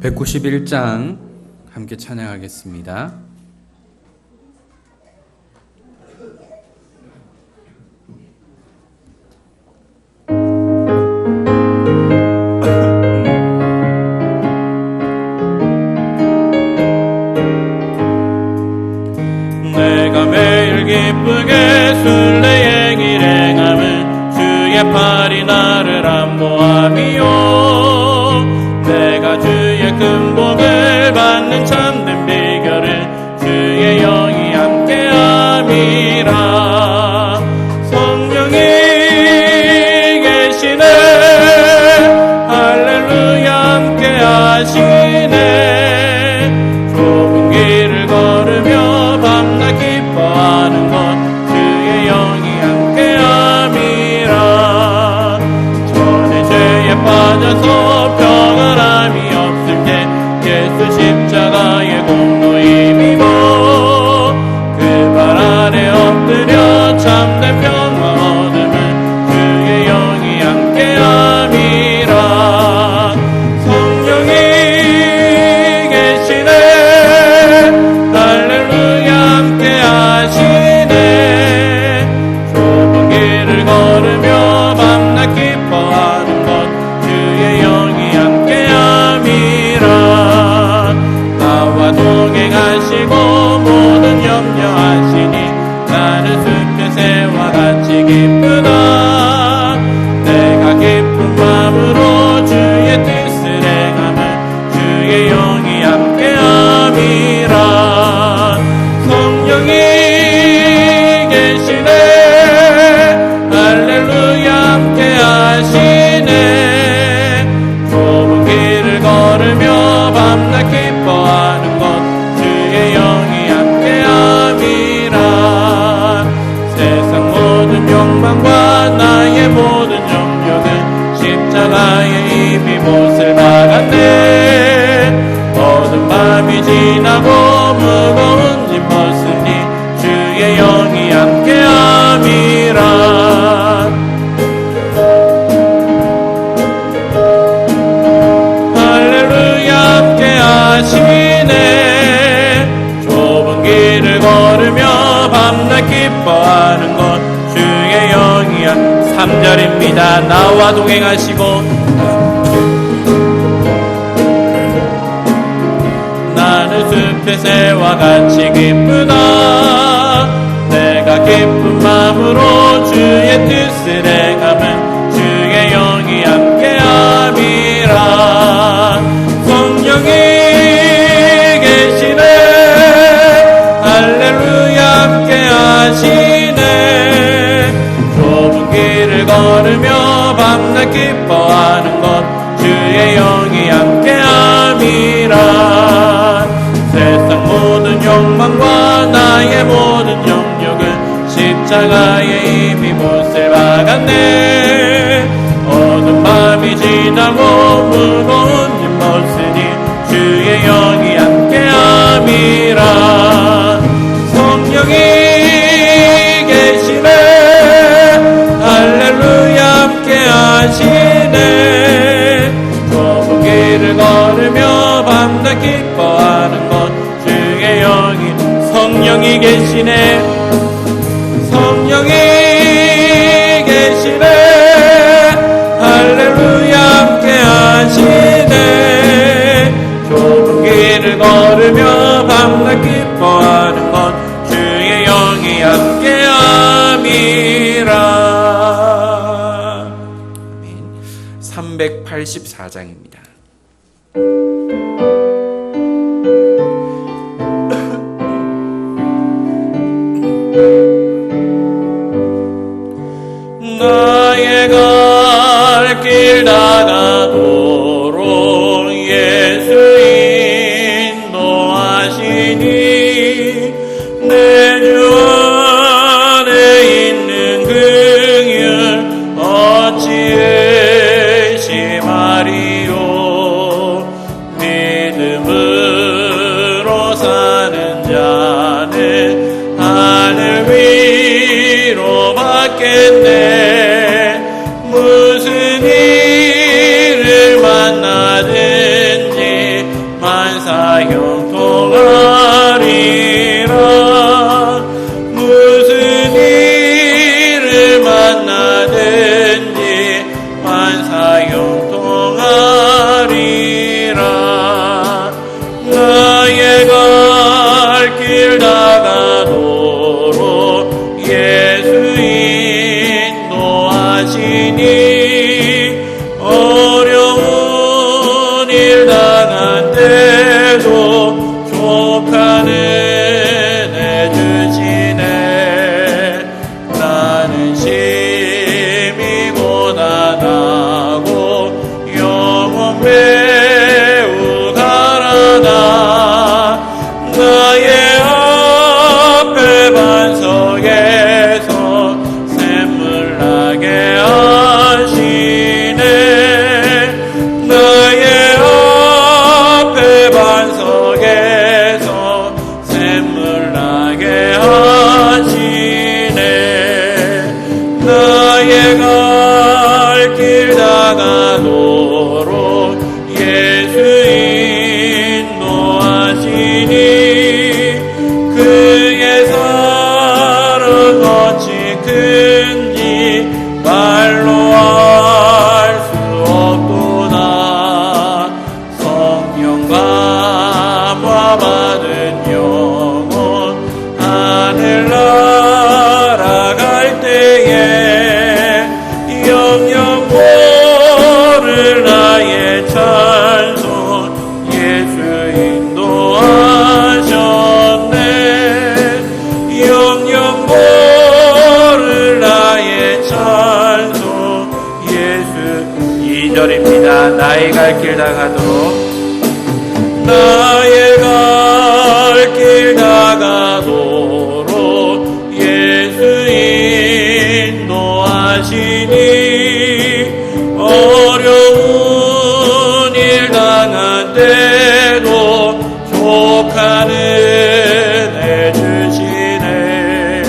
191장 함께 찬양하겠습니다. 내가 매일 기쁘게 순례의 길 행함은 주의 팔이 나를 안보함이요. 내가 주의 큰 복을 받는 참된 비결은 주의 영이 함께함이라. 성령이 계시네, 할렐루야 함께하시네. 좁은 길을 걸으며 밤낮 기뻐하는 것 주의 영이 함께함이라. 전에 죄에 빠져서 평안함이 없을 때 예수 십자가의 공로 힘입어 그 발 아래 엎드려 참된 평화 얻음은 주의 영이 함께함이라. 성령이 계시네, 할렐루야 함께하시네. 좁은 길을 걸으며 밤낮 기뻐하는 것 주의 영이 함께함이라. 나와 동행하시고 모든 염려하시니 나는 숲의 새와 같이 기쁘다. 내가 기쁜 마음으로 주의 뜻을 행하면 주의 영이 함께함이라. 성령이 계시네, 할렐루야 함께하시네. 좁은 길을 걸으며 밤낮 기뻐하는 것 주의 영이 함께함이라. 세상 모든 욕망과 나의 모든 정욕은 십자가에 이미 못을 박았네. 어두운 밤이 지나고 무거운 짐 벗으니 주의 영이 함께함이라. 할렐루야 함께하시네. 좁은 길을 걸으며 밤낮 기뻐하는 것 주의 영이 3절입니다. 나와 동행하시고 나는 숲의 새와 같이 기쁘다. 내가 기쁜 마음으로 주의 뜻을 행하면 주의 영이 함께함이라. 성령이 계시네, 할렐루야 함께하시네. 좁은 길을 걸으며 밤낮 기뻐하는 것 주의 영이 함께함이라. 세상 모든 욕망과 나의 모든 정욕은 십자가에 이미 못을 박았네. 어두운 밤이 지나고 무거운 짐 벗으니 주의 영이 함께함이라. 성령이 계시네, 할렐루야 함께하시네. 좁은 길을 걸으며 밤낮 기뻐하는 것 주의 영이. 성령이 계시네, 성령이 계시네, 할렐루야 함께하시네. 좁은 길을 걸으며 밤낮 기뻐하는 것 주의 영이 함께함이라. 384장입니다. 나의 갈 길 다가도록 예수 인도하시니 내 주 안에 있는 긍휼 어찌 의심하리요. 믿음으로 사는 자는 하늘 위로 받겠네. 무슨 일을 만나든지 나가도록 예수 인도하시니 어려운 일 당한 때도 족한 은혜 주시네. 나는 심히 고난하고 영혼 매우 가라나 나의 앞에 반석에서 샘물 나게 하시네. 나의 앞에 반석에서 샘물 나게 하시네. 나의 갈 길 다가도록 예수 인도하시니 그의 사랑 어찌 큰지 말로 알 수 없도다. 성령 감화 받은 영혼 하늘 날아갈 때에 영영 모를 나의 찬송 예수 인도하셨네. 영영 모를 나의 찬송 예수. 2절입니다. 나의 갈 길 다가도록 나의 갈 길 다가도록 예수 인도하시니 어려운 일 당한 때도 족한 은혜 주시네.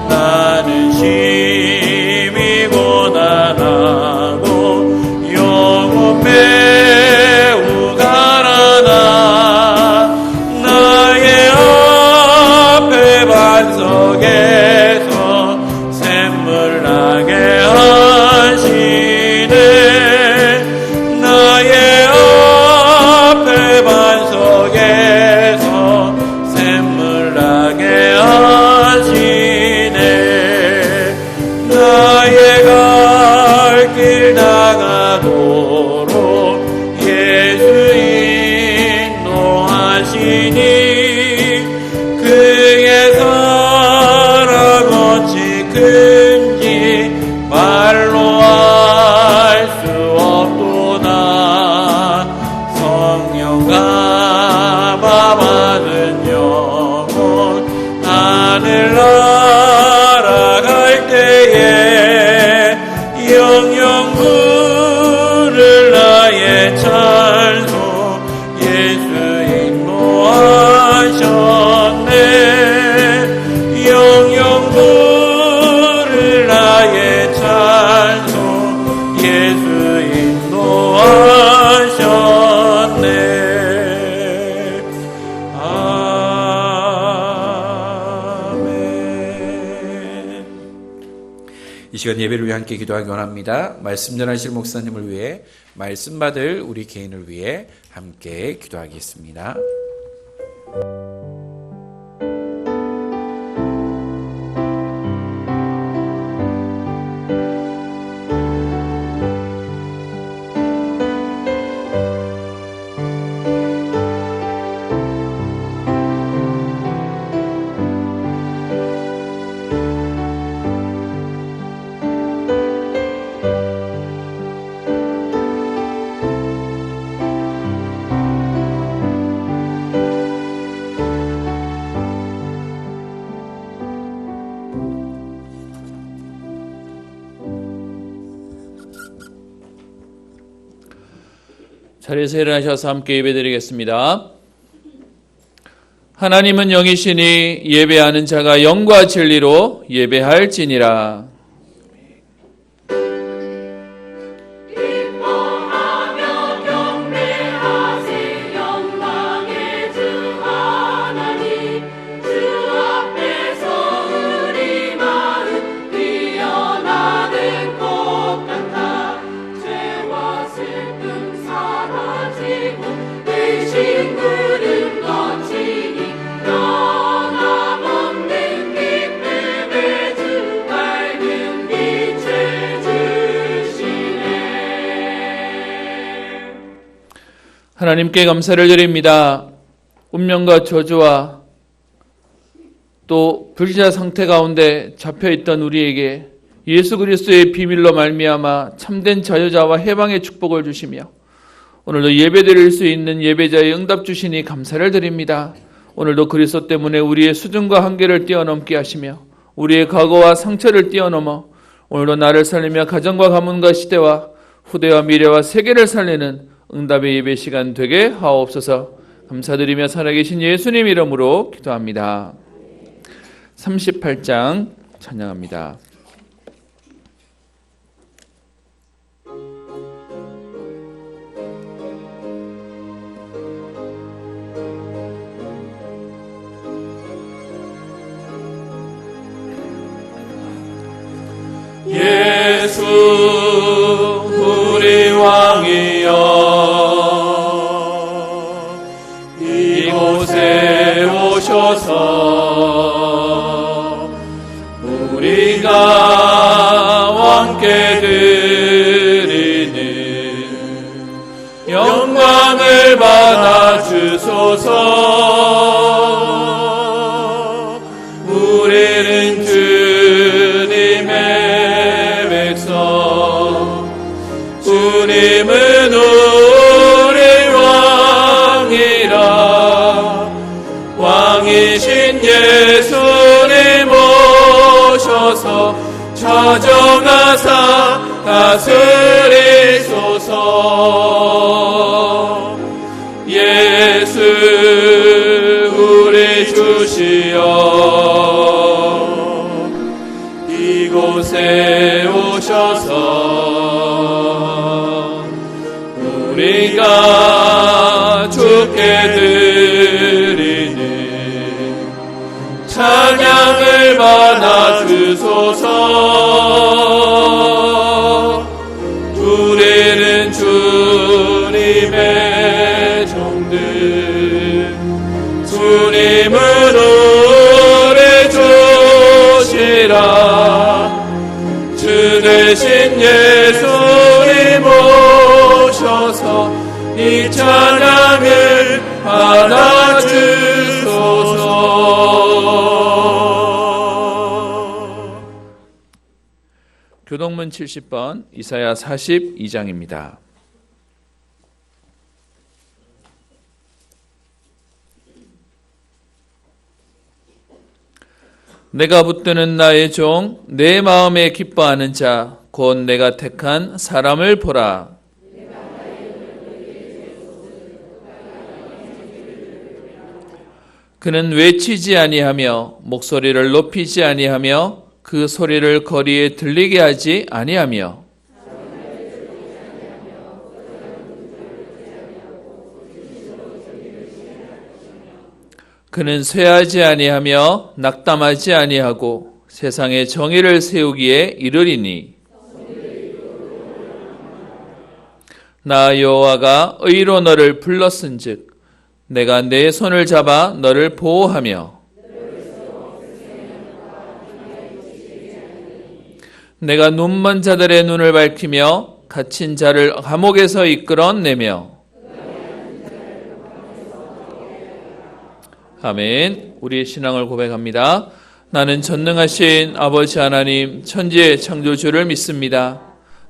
나는 심히 고난하고 영혼 매우 가라나 나의 앞에 반석에서 샘물 나게 하시네. 나의 앞에 반석에서 샘물 나게 하시네. 나의 갈 길 다가도록 예수 인도하시니 그의 사랑 어찌 큰지 말로 알 수 없도다. 성령 감화 받은 영혼 하늘 날아갈 때에 영영 부를 나의 찬송 예수 인도하셨네. 영영 부를 나의 찬송 예수 인도하셨네. 아멘. 이 시간 예배를 위해 함께 기도하기 원합니다. 말씀 전하실 목사님을 위해, 말씀 받을 우리 개인을 위해 함께 기도하겠습니다. 자리에서 일어나셔서 함께 예배드리겠습니다. 하나님은 영이시니 예배하는 자가 영과 진리로 예배할지니라. 내 심부름 거치니 떠나 하나님께 감사를 드립니다. 운명과 저주와 또 불의자 상태 가운데 잡혀있던 우리에게 예수 그리스도의 비밀로 말미암아 참된 자유자와 해방의 축복을 주시며 오늘도 예배드릴 수 있는 예배자의 응답 주시니 감사를 드립니다. 오늘도 그리스도 때문에 우리의 수준과 한계를 뛰어넘게 하시며 우리의 과거와 상처를 뛰어넘어 오늘도 나를 살리며 가정과 가문과 시대와 후대와 미래와 세계를 살리는 응답의 예배 시간 되게 하옵소서. 감사드리며 살아계신 예수님 이름으로 기도합니다. 38장 찬양합니다. 예수 우리 왕이여 이곳에 오셔서 우리가 왕께 드리는 영광을 받아 주소서. 우리는 주님의 백성, 주님은 우리 왕이라. 왕이신 예수님 오셔서 찾아가사 다스리소서. 예수 우리 주시여 이곳에 오셔서 우리가 주께 드리는 찬양을 받아 주소서. 우리는 주님의 종들, 주님은 우리 주시라. 주 대신 예수님 오셔서 이 찬양을 받아 주소서. 교동문 70번 이사야 42장입니다. 내가 붙드는 나의 종, 내 마음에 기뻐하는 자, 곧 내가 택한 사람을 보라. 그는 외치지 아니하며 목소리를 높이지 아니하며 그 소리를 거리에 들리게 하지 아니하며 그는 쇠하지 아니하며 낙담하지 아니하고 세상에 정의를 세우기에 이르리니 나 여호와가 의로 너를 불렀은즉 내가 내 손을 잡아 너를 보호하며 내가 눈먼 자들의 눈을 밝히며 갇힌 자를 감옥에서 이끌어내며. 아멘. 우리의 신앙을 고백합니다. 나는 전능하신 아버지 하나님 천지의 창조주를 믿습니다.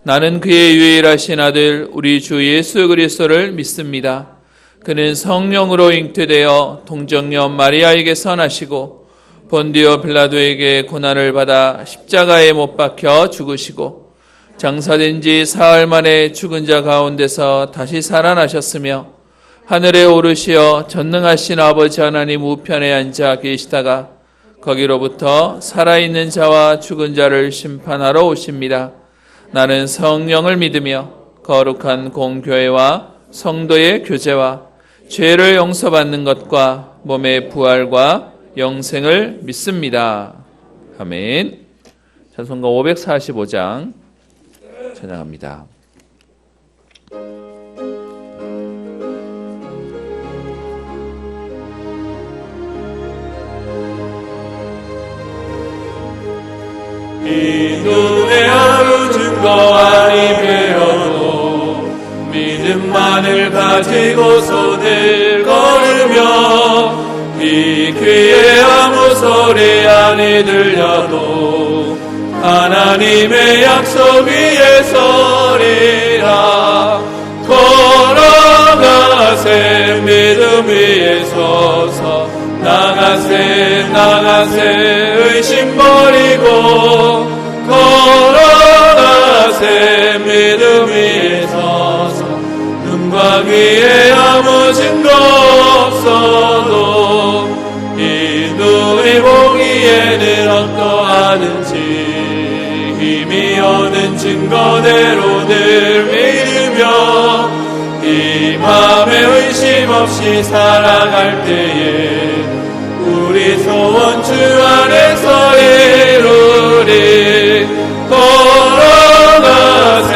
나는 그의 유일하신 아들 우리 주 예수 그리스도를 믿습니다. 그는 성령으로 잉태되어 동정녀 마리아에게서 나시고 본디오 빌라도에게 고난을 받아 십자가에 못 박혀 죽으시고 장사된 지 사흘 만에 죽은 자 가운데서 다시 살아나셨으며 하늘에 오르시어 전능하신 아버지 하나님 우편에 앉아 계시다가 거기로부터 살아있는 자와 죽은 자를 심판하러 오십니다. 나는 성령을 믿으며 거룩한 공교회와 성도의 교제와 죄를 용서받는 것과 몸의 부활과 영생을 믿습니다. 아멘. 찬송가 545장 찬양합니다. 이 눈의 하루 증거 아니 되어도 믿음만을 가 가지고 손을 걸으며 이 귀에 아무 소리 아니 들려도 하나님의 약속 위에 서리라. 걸어가세 믿음 위에 서서 나가세 의심 버리고 걸어가세 믿음 위에 서서 눈과 귀에 아무 증거 없어도 이 눈이 보기에는 어떠하든지 힘이 오는 증거대로 늘 믿으며 이 맘에 의심 없이 살아갈 때에 우리 소원 주 안에서 이루리. 걸어가세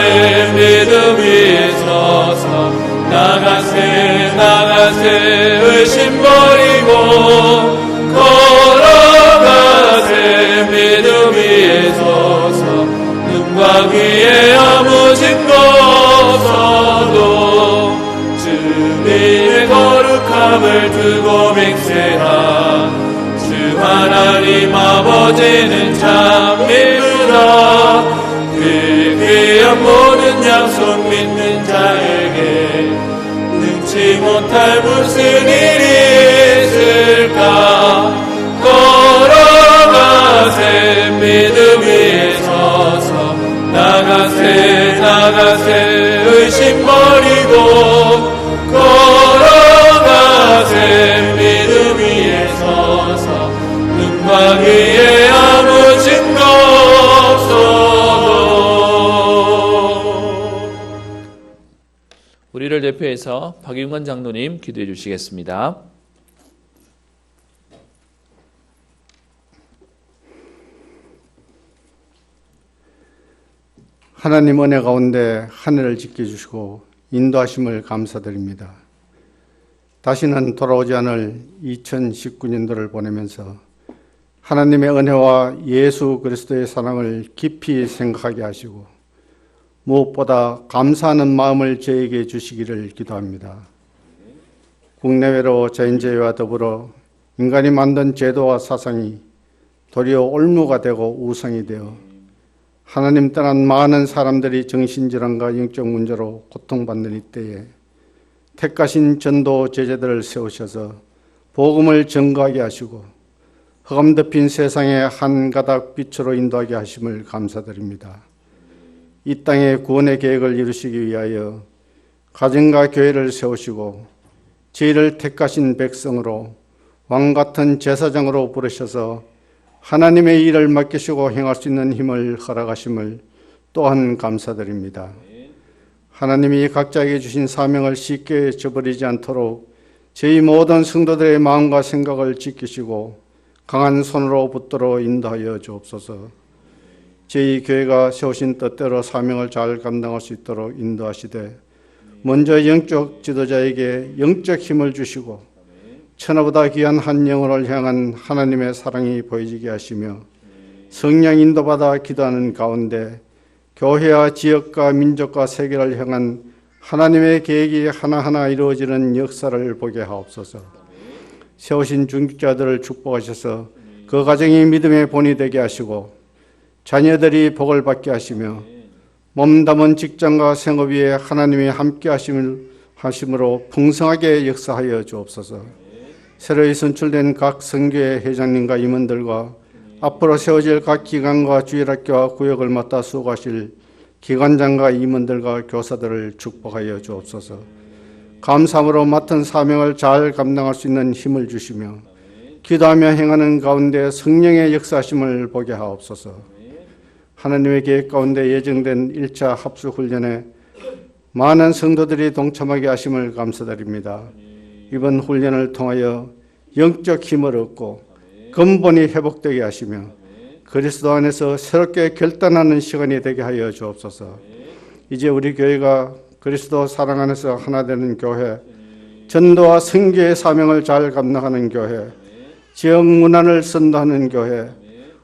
믿음 위에 서서 나가세 의심 버리고 걸어가세 믿음 위에 서서 눈과 귀에 아무 증거 없어도 주님의 거룩함을 두고 맹세하. 주 하나님 아버지는 참 믿으라. 그 귀한 모든 약속 믿는 자에게 능치 못할 무슨 일이 있을까. 걸어가세 믿음 위에 서서 나가세 의심 버리고 걸어가세 믿음 위에 서서 눈과 귀에 아무 증거 없어도. 우리를 대표해서 박윤관 장로님 기도해 주시겠습니다. 하나님 은혜 가운데 하늘을 지켜주시고 인도하심을 감사드립니다. 다시는 돌아오지 않을 2019년도를 보내면서 하나님의 은혜와 예수 그리스도의 사랑을 깊이 생각하게 하시고 무엇보다 감사하는 마음을 저에게 주시기를 기도합니다. 국내외로 자연재해와 더불어 인간이 만든 제도와 사상이 도리어 올무가 되고 우상이 되어 하나님 떠난 많은 사람들이 정신질환과 영적 문제로 고통받는 이때에 택하신 전도 제자들을 세우셔서 복음을 전가하게 하시고 흑암 덮인 세상에 한 가닥 빛으로 인도하게 하심을 감사드립니다. 이 땅의 구원의 계획을 이루시기 위하여 가정과 교회를 세우시고 저희를 택하신 백성으로 왕같은 제사장으로 부르셔서 하나님의 일을 맡기시고 행할 수 있는 힘을 허락하심을 또한 감사드립니다. 하나님이 각자에게 주신 사명을 쉽게 저버리지 않도록 저희 모든 성도들의 마음과 생각을 지키시고 강한 손으로 붙들어 인도하여 주옵소서. 저희 교회가 세우신 뜻대로 사명을 잘 감당할 수 있도록 인도하시되 먼저 영적 지도자에게 영적 힘을 주시고 천하보다 귀한 한 영혼을 향한 하나님의 사랑이 보여지게 하시며 성령 인도받아 기도하는 가운데 교회와 지역과 민족과 세계를 향한 하나님의 계획이 하나하나 이루어지는 역사를 보게 하옵소서. 세우신 중직자들을 축복하셔서 그 가정이 믿음의 본이 되게 하시고 자녀들이 복을 받게 하시며 몸담은 직장과 생업 위에 하나님의 함께 하심으로 풍성하게 역사하여 주옵소서. 새로이 선출된 각 선교회 회장님과 임원들과 앞으로 세워질 각 기관과 주일학교와 구역을 맡아 수고하실 기관장과 임원들과 교사들을 축복하여 주옵소서. 감사함으로 맡은 사명을 잘 감당할 수 있는 힘을 주시며 기도하며 행하는 가운데 성령의 역사하심을 보게 하옵소서. 하나님의 계획 가운데 예정된 1차 합수훈련에 많은 성도들이 동참하게 하심을 감사드립니다. 이번 훈련을 통하여 영적 힘을 얻고 근본이 회복되게 하시며 그리스도 안에서 새롭게 결단하는 시간이 되게 하여 주옵소서. 이제 우리 교회가 그리스도 사랑 안에서 하나 되는 교회, 전도와 선교의 사명을 잘 감당하는 교회, 지역 문안을 선도하는 교회,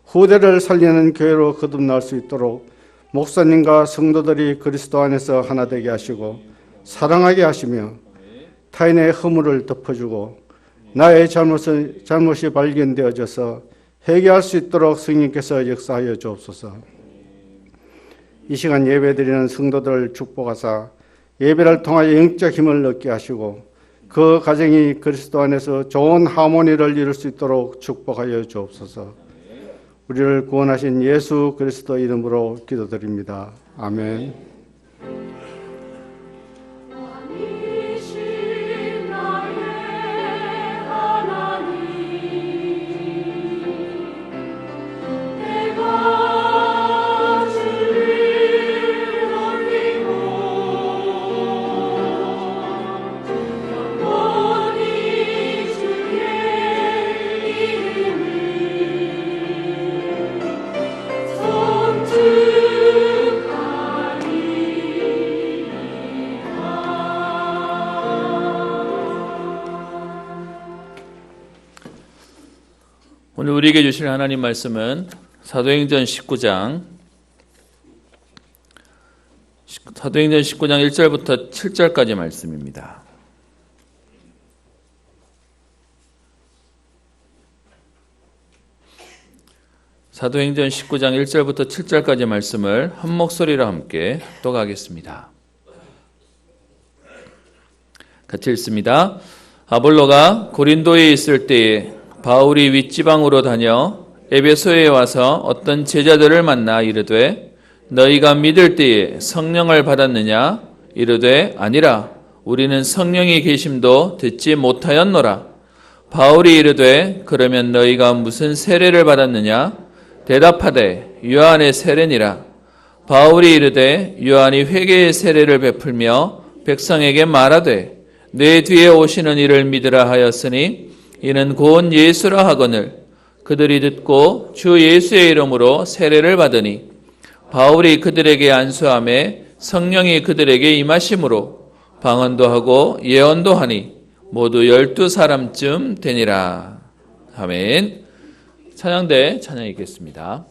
후대를 살리는 교회로 거듭날 수 있도록 목사님과 성도들이 그리스도 안에서 하나 되게 하시고 사랑하게 하시며 타인의 허물을 덮어주고 나의 잘못이 발견되어져서 회개할 수 있도록 성령께서 역사하여 주옵소서. 이 시간 예배드리는 성도들을 축복하사 예배를 통하여 영적 힘을 얻게 하시고 그 가정이 그리스도 안에서 좋은 하모니를 이룰 수 있도록 축복하여 주옵소서. 우리를 구원하신 예수 그리스도 이름으로 기도드립니다. 아멘. 오늘 우리에게 주실 하나님 말씀은 사도행전 19장 1절부터 7절까지 말씀입니다. 사도행전 19장 1절부터 7절까지 말씀을 한 목소리로 함께 합독하겠습니다. 같이 읽습니다. 아볼로가 고린도에 있을 때에 바울이 윗지방으로 다녀 에베소에 와서 어떤 제자들을 만나 이르되 너희가 믿을 때에 성령을 받았느냐? 이르되 아니라 우리는 성령이 계심도 듣지 못하였노라. 바울이 이르되 그러면 너희가 무슨 세례를 받았느냐? 대답하되 요한의 세례니라. 바울이 이르되 요한이 회개의 세례를 베풀며 백성에게 말하되 내 뒤에 오시는 이를 믿으라 하였으니 이는 곧 예수라 하거늘 그들이 듣고 주 예수의 이름으로 세례를 받으니 바울이 그들에게 안수하매 성령이 그들에게 임하심으로 방언도 하고 예언도 하니 모두 12사람쯤 되니라. 아멘. 찬양대 찬양 읽겠습니다.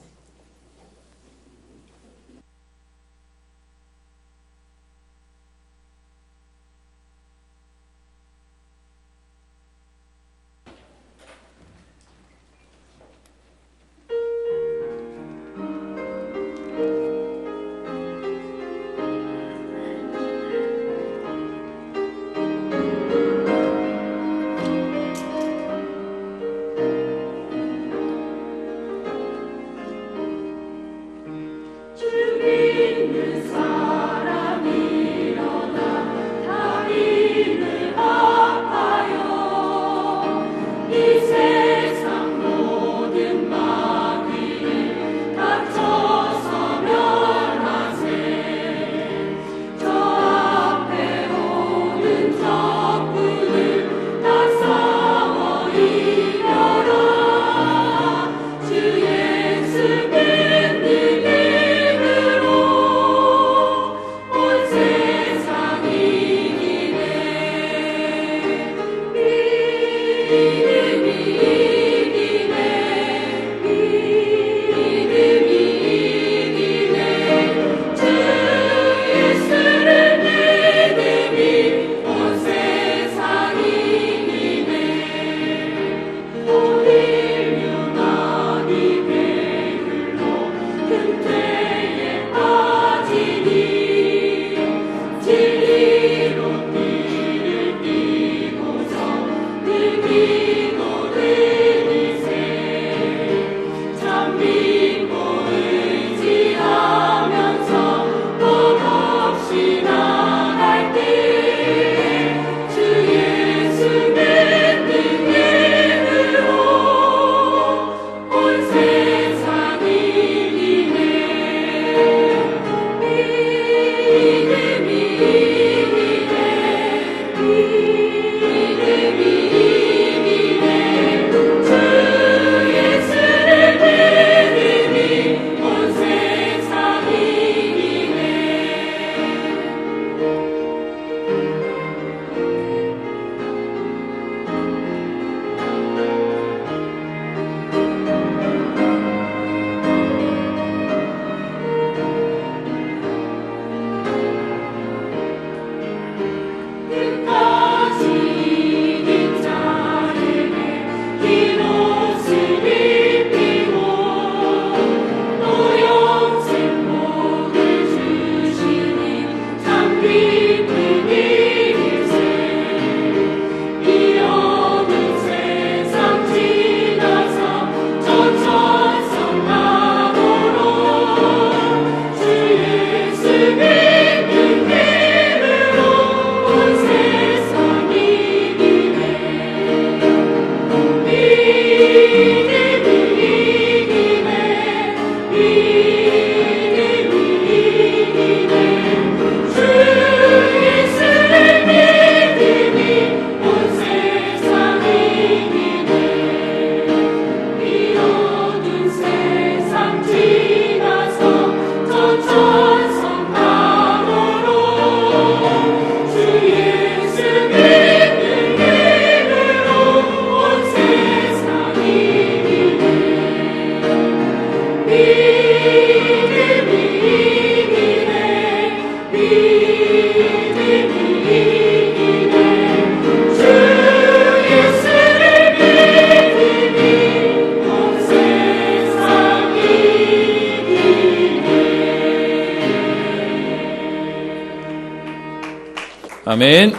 아멘.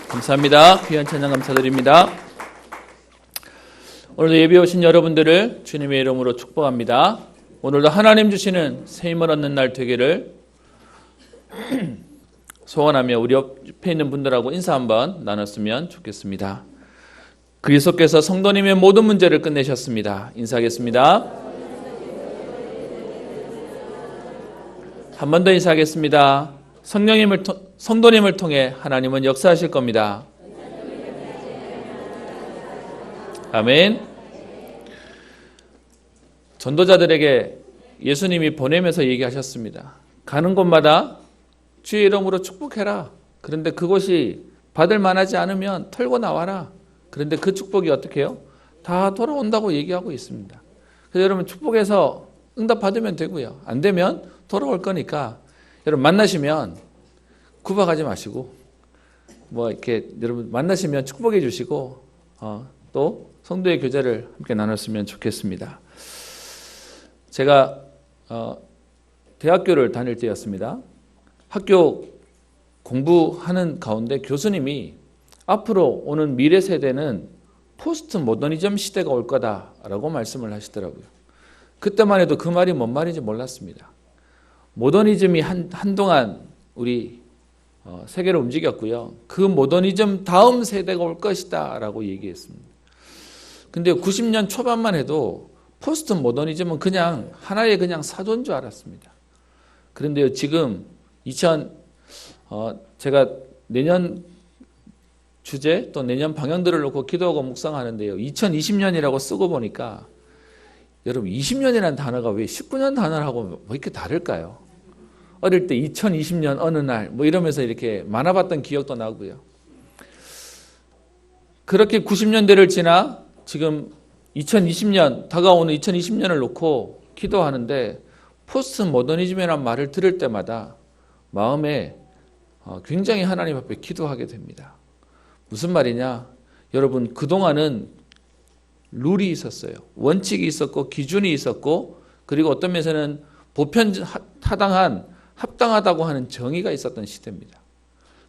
감사합니다. 귀한 찬양 감사드립니다. 오늘도 예배 오신 여러분들을 주님의 이름으로 축복합니다. 오늘도 하나님 주시는 새 힘을 얻는 날 되기를 소원하며 우리 옆에 있는 분들하고 인사 한번 나눴으면 좋겠습니다. 그리스도께서 성도님의 모든 문제를 끝내셨습니다. 인사하겠습니다. 한 번 더 인사하겠습니다. 성도님을 통해 하나님은 역사하실 겁니다. 아멘. 전도자들에게 예수님이 보내면서 얘기하셨습니다. 가는 곳마다 주의 이름으로 축복해라. 그런데 그곳이 받을 만하지 않으면 털고 나와라. 그런데 그 축복이 어떻게 해요? 다 돌아온다고 얘기하고 있습니다. 그래서 여러분 축복해서 응답 받으면 되고요. 안 되면 돌아올 거니까 여러분 만나시면 구박하지 마시고 이렇게 여러분 만나시면 축복해 주시고 또 성도의 교제를 함께 나눴으면 좋겠습니다. 제가 대학교를 다닐 때였습니다. 학교 공부하는 가운데 교수님이 앞으로 오는 미래 세대는 포스트 모더니즘 시대가 올 거다라고 말씀을 하시더라고요. 그때만 해도 그 말이 뭔 말인지 몰랐습니다. 모더니즘이 한동안 우리 세계를 움직였고요. 그 모더니즘 다음 세대가 올 것이다 라고 얘기했습니다. 근데 90년 초반만 해도 포스트 모더니즘은 그냥 하나의 그냥 사조인 줄 알았습니다. 그런데요, 지금 제가 내년 주제 또 내년 방향들을 놓고 기도하고 묵상하는데요. 2020년이라고 쓰고 보니까 여러분 20년이라는 단어가 왜 19년 단어하고 뭐 이렇게 다를까요? 어릴 때 2020년 어느 날 이러면서 이렇게 만화봤던 기억도 나고요. 그렇게 90년대를 지나 지금 2020년 다가오는 2020년을 놓고 기도하는데 포스트 모더니즘이라는 말을 들을 때마다 마음에 굉장히 하나님 앞에 기도하게 됩니다. 무슨 말이냐? 여러분 그동안은 룰이 있었어요. 원칙이 있었고 기준이 있었고 그리고 어떤 면에서는 보편 타당한 합당하다고 하는 정의가 있었던 시대입니다.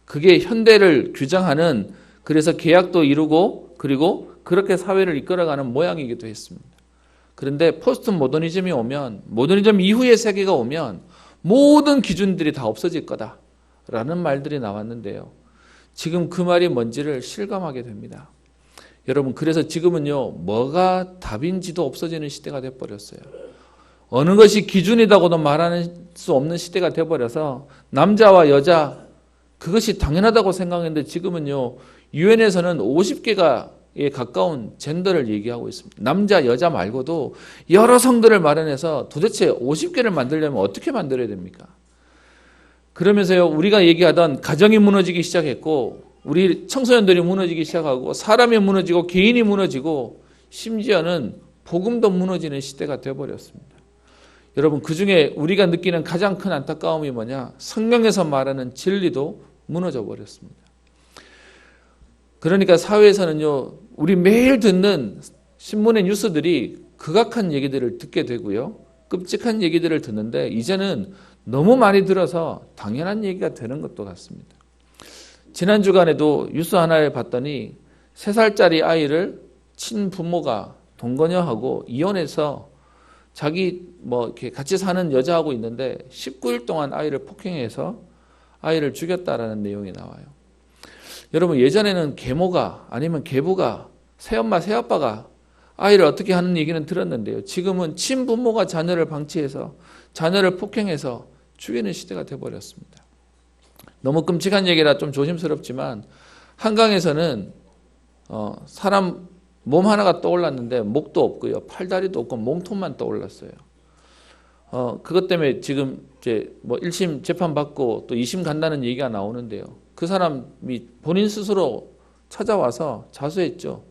그게 현대를 규정하는 그래서 계약도 이루고 그리고 그렇게 사회를 이끌어가는 모양이기도 했습니다. 그런데 포스트 모더니즘이 오면 모더니즘 이후의 세계가 오면 모든 기준들이 다 없어질 거다라는 말들이 나왔는데요. 지금 그 말이 뭔지를 실감하게 됩니다. 여러분 그래서 지금은요 뭐가 답인지도 없어지는 시대가 돼버렸어요. 어느 것이 기준이라고도 말할 수 없는 시대가 돼버려서 남자와 여자 그것이 당연하다고 생각했는데 지금은요 유엔에서는 50개가에 가까운 젠더를 얘기하고 있습니다. 남자 여자 말고도 여러 성들을 마련해서 도대체 50개를 만들려면 어떻게 만들어야 됩니까? 그러면서요 우리가 얘기하던 가정이 무너지기 시작했고 우리 청소년들이 무너지기 시작하고 사람이 무너지고 개인이 무너지고 심지어는 복음도 무너지는 시대가 되어버렸습니다. 여러분 그중에 우리가 느끼는 가장 큰 안타까움이 뭐냐? 성경에서 말하는 진리도 무너져 버렸습니다. 그러니까 사회에서는요 우리 매일 듣는 신문의 뉴스들이 극악한 얘기들을 듣게 되고요 끔찍한 얘기들을 듣는데 이제는 너무 많이 들어서 당연한 얘기가 되는 것도 같습니다. 지난 주간에도 뉴스 하나를 봤더니 3살짜리 아이를 친부모가 동거녀하고 이혼해서 자기 이렇게 같이 사는 여자하고 있는데 19일 동안 아이를 폭행해서 아이를 죽였다라는 내용이 나와요. 여러분 예전에는 계모가 아니면 계부가 새엄마 새아빠가 아이를 어떻게 하는 얘기는 들었는데요. 지금은 친부모가 자녀를 방치해서 자녀를 폭행해서 죽이는 시대가 되어버렸습니다. 너무 끔찍한 얘기라 좀 조심스럽지만 한강에서는 사람 몸 하나가 떠올랐는데 목도 없고요. 팔다리도 없고 몸통만 떠올랐어요. 그것 때문에 지금 이제 1심 재판 받고 또 2심 간다는 얘기가 나오는데요. 그 사람이 본인 스스로 찾아와서 자수했죠.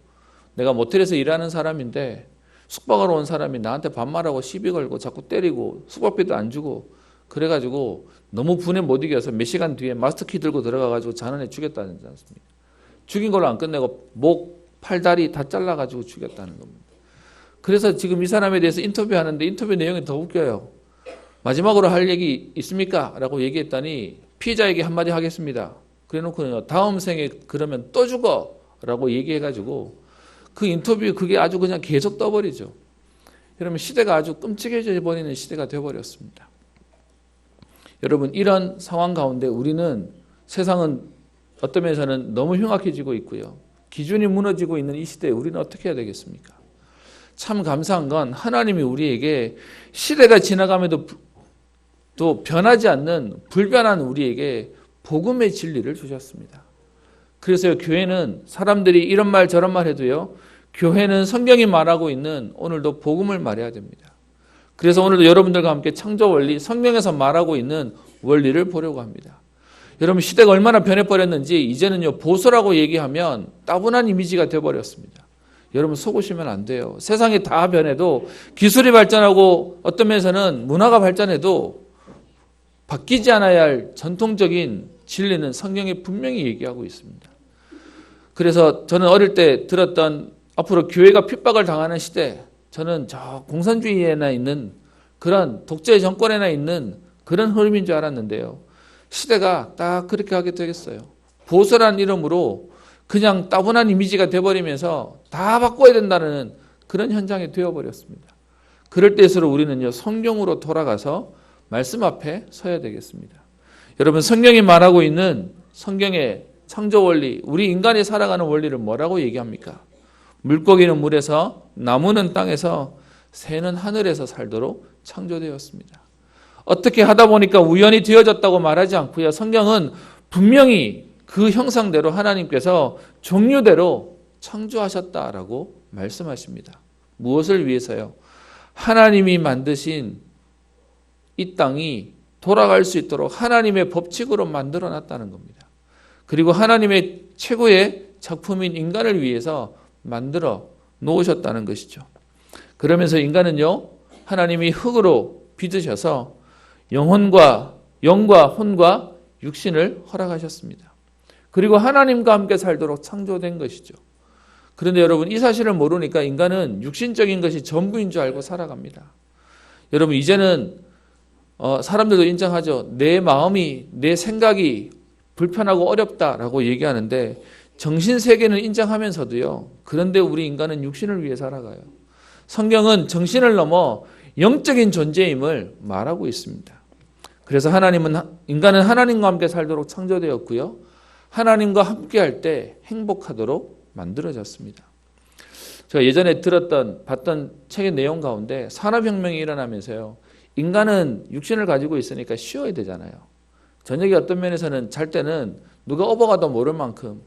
내가 모텔에서 일하는 사람인데 숙박하러 온 사람이 나한테 반말하고 시비 걸고 자꾸 때리고 숙박비도 안 주고 그래가지고 너무 분에 못 이겨서 몇 시간 뒤에 마스터키 들고 들어가가지고 잔원에 죽였다는 지 않습니까? 죽인 걸로 안 끝내고 목, 팔, 다리 다 잘라가지고 죽였다는 겁니다. 그래서 지금 이 사람에 대해서 인터뷰하는데 인터뷰 내용이 더 웃겨요. 마지막으로 할 얘기 있습니까? 라고 얘기했더니 피해자에게 한마디 하겠습니다. 그래놓고 다음 생에 그러면 또 죽어라고 얘기해가지고 그 인터뷰 그게 아주 그냥 계속 떠버리죠. 여러분 시대가 아주 끔찍해져 버리는 시대가 되어버렸습니다. 여러분 이런 상황 가운데 우리는 세상은 어떤 면에서는 너무 흉악해지고 있고요. 기준이 무너지고 있는 이 시대에 우리는 어떻게 해야 되겠습니까? 참 감사한 건 하나님이 우리에게 시대가 지나감에도 또 변하지 않는 불변한 우리에게 복음의 진리를 주셨습니다. 그래서 교회는 사람들이 이런 말 저런 말 해도요. 교회는 성경이 말하고 있는 오늘도 복음을 말해야 됩니다. 그래서 오늘도 여러분들과 함께 창조 원리, 성경에서 말하고 있는 원리를 보려고 합니다. 여러분 시대가 얼마나 변해버렸는지 이제는요 보수라고 얘기하면 따분한 이미지가 되어버렸습니다. 여러분 속으시면 안 돼요. 세상이 다 변해도 기술이 발전하고 어떤 면에서는 문화가 발전해도 바뀌지 않아야 할 전통적인 진리는 성경에 분명히 얘기하고 있습니다. 그래서 저는 어릴 때 들었던 앞으로 교회가 핍박을 당하는 시대, 저는 저 공산주의에나 있는 그런 독재 정권에나 있는 그런 흐름인 줄 알았는데요. 시대가 딱 그렇게 하게 되겠어요. 보수란 이름으로 그냥 따분한 이미지가 돼버리면서 다 바꿔야 된다는 그런 현장이 되어버렸습니다. 그럴 때일수록 우리는요 성경으로 돌아가서 말씀 앞에 서야 되겠습니다. 여러분 성경이 말하고 있는 성경의 창조 원리, 우리 인간이 살아가는 원리를 뭐라고 얘기합니까? 물고기는 물에서, 나무는 땅에서, 새는 하늘에서 살도록 창조되었습니다. 어떻게 하다 보니까 우연히 되어졌다고 말하지 않고요. 성경은 분명히 그 형상대로 하나님께서 종류대로 창조하셨다라고 말씀하십니다. 무엇을 위해서요? 하나님이 만드신 이 땅이 돌아갈 수 있도록 하나님의 법칙으로 만들어 놨다는 겁니다. 그리고 하나님의 최고의 작품인 인간을 위해서 만들어 놓으셨다는 것이죠. 그러면서 인간은요, 하나님이 흙으로 빚으셔서 영과 혼과 육신을 허락하셨습니다. 그리고 하나님과 함께 살도록 창조된 것이죠. 그런데 여러분 이 사실을 모르니까 인간은 육신적인 것이 전부인 줄 알고 살아갑니다. 여러분 이제는 사람들도 인정하죠. 내 마음이, 내 생각이 불편하고 어렵다라고 얘기하는데 정신세계는 인정하면서도요. 그런데 우리 인간은 육신을 위해 살아가요. 성경은 정신을 넘어 영적인 존재임을 말하고 있습니다. 그래서 인간은 하나님과 함께 살도록 창조되었고요. 하나님과 함께 할 때 행복하도록 만들어졌습니다. 제가 예전에 봤던 책의 내용 가운데 산업혁명이 일어나면서요. 인간은 육신을 가지고 있으니까 쉬어야 되잖아요. 저녁에 어떤 면에서는 잘 때는 누가 업어가도 모를 만큼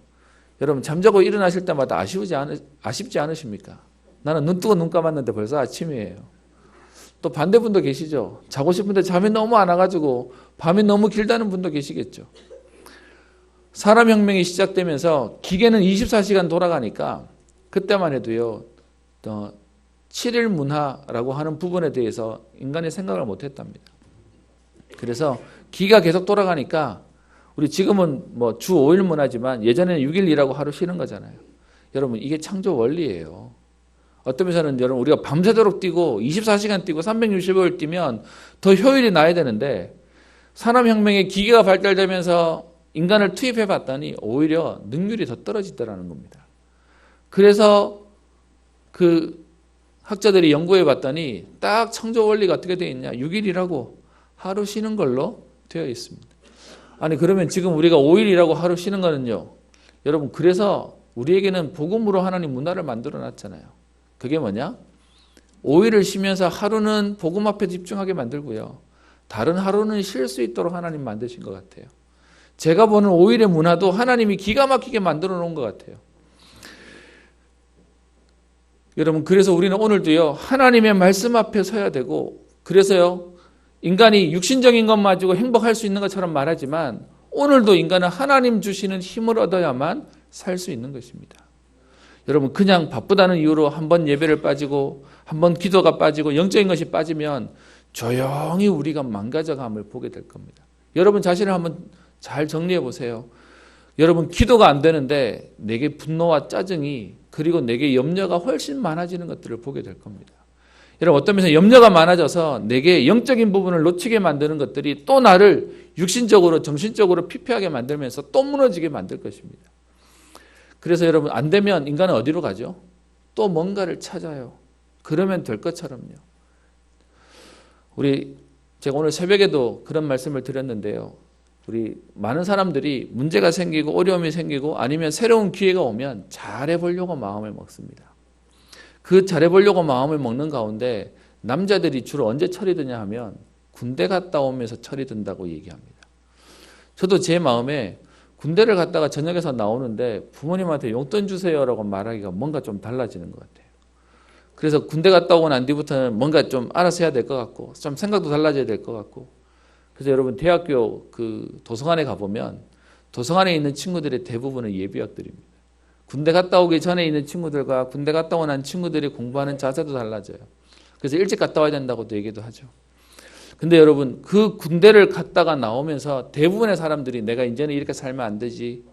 여러분 잠자고 일어나실 때마다 아쉽지 않으십니까? 나는 눈 뜨고 눈 감았는데 벌써 아침이에요. 또 반대분도 계시죠. 자고 싶은데 잠이 너무 안 와가지고 밤이 너무 길다는 분도 계시겠죠. 산업혁명이 시작되면서 기계는 24시간 돌아가니까 그때만 해도요. 7일 문화라고 하는 부분에 대해서 인간이 생각을 못했답니다. 그래서 기가 계속 돌아가니까 우리 지금은 주 5일 문화지만 예전에는 6일 일하고 하루 쉬는 거잖아요. 여러분 이게 창조 원리예요. 어떤 면에서는 여러분 우리가 밤새도록 뛰고 24시간 뛰고 365일 뛰면 더 효율이 나야 되는데 산업혁명의 기계가 발달되면서 인간을 투입해 봤더니 오히려 능률이 더 떨어지더라는 겁니다. 그래서 그 학자들이 연구해 봤더니 딱 창조 원리가 어떻게 되어 있냐. 6일이라고 하루 쉬는 걸로 되어 있습니다. 아니 그러면 지금 우리가 5일이라고 하루 쉬는 거는요. 여러분 그래서 우리에게는 복음으로 하나님 문화를 만들어 놨잖아요. 그게 뭐냐? 5일을 쉬면서 하루는 복음 앞에 집중하게 만들고요. 다른 하루는 쉴 수 있도록 하나님 만드신 것 같아요. 제가 보는 5일의 문화도 하나님이 기가 막히게 만들어 놓은 것 같아요. 여러분 그래서 우리는 오늘도요. 하나님의 말씀 앞에 서야 되고 그래서요. 인간이 육신적인 것만 가지고 행복할 수 있는 것처럼 말하지만 오늘도 인간은 하나님 주시는 힘을 얻어야만 살 수 있는 것입니다. 여러분 그냥 바쁘다는 이유로 한번 예배를 빠지고 한번 기도가 빠지고 영적인 것이 빠지면 조용히 우리가 망가져감을 보게 될 겁니다. 여러분 자신을 한번 잘 정리해 보세요. 여러분 기도가 안 되는데 내게 분노와 짜증이 그리고 내게 염려가 훨씬 많아지는 것들을 보게 될 겁니다. 여러분 어떤 면에서 염려가 많아져서 내게 영적인 부분을 놓치게 만드는 것들이 또 나를 육신적으로 정신적으로 피폐하게 만들면서 또 무너지게 만들 것입니다. 그래서 여러분 안 되면 인간은 어디로 가죠? 또 뭔가를 찾아요. 그러면 될 것처럼요. 제가 오늘 새벽에도 그런 말씀을 드렸는데요. 우리 많은 사람들이 문제가 생기고 어려움이 생기고 아니면 새로운 기회가 오면 잘해보려고 마음을 먹습니다. 그 잘해보려고 마음을 먹는 가운데 남자들이 주로 언제 철이 드냐 하면 군대 갔다 오면서 철이 든다고 얘기합니다. 저도 제 마음에 군대를 갔다가 저녁에서 나오는데 부모님한테 용돈 주세요라고 말하기가 뭔가 좀 달라지는 것 같아요. 그래서 군대 갔다 오고 난 뒤부터는 뭔가 좀 알아서 해야 될 것 같고 좀 생각도 달라져야 될 것 같고 그래서 여러분 대학교 그 도서관에 가보면 도서관에 있는 친구들의 대부분은 예비역들입니다. 군대 갔다 오기 전에 있는 친구들과 군대 갔다 오고 난 친구들이 공부하는 자세도 달라져요. 그래서 일찍 갔다 와야 된다고도 얘기도 하죠. 근데 여러분 그 군대를 갔다가 나오면서 대부분의 사람들이 내가 이제는 이렇게 살면 안 되지.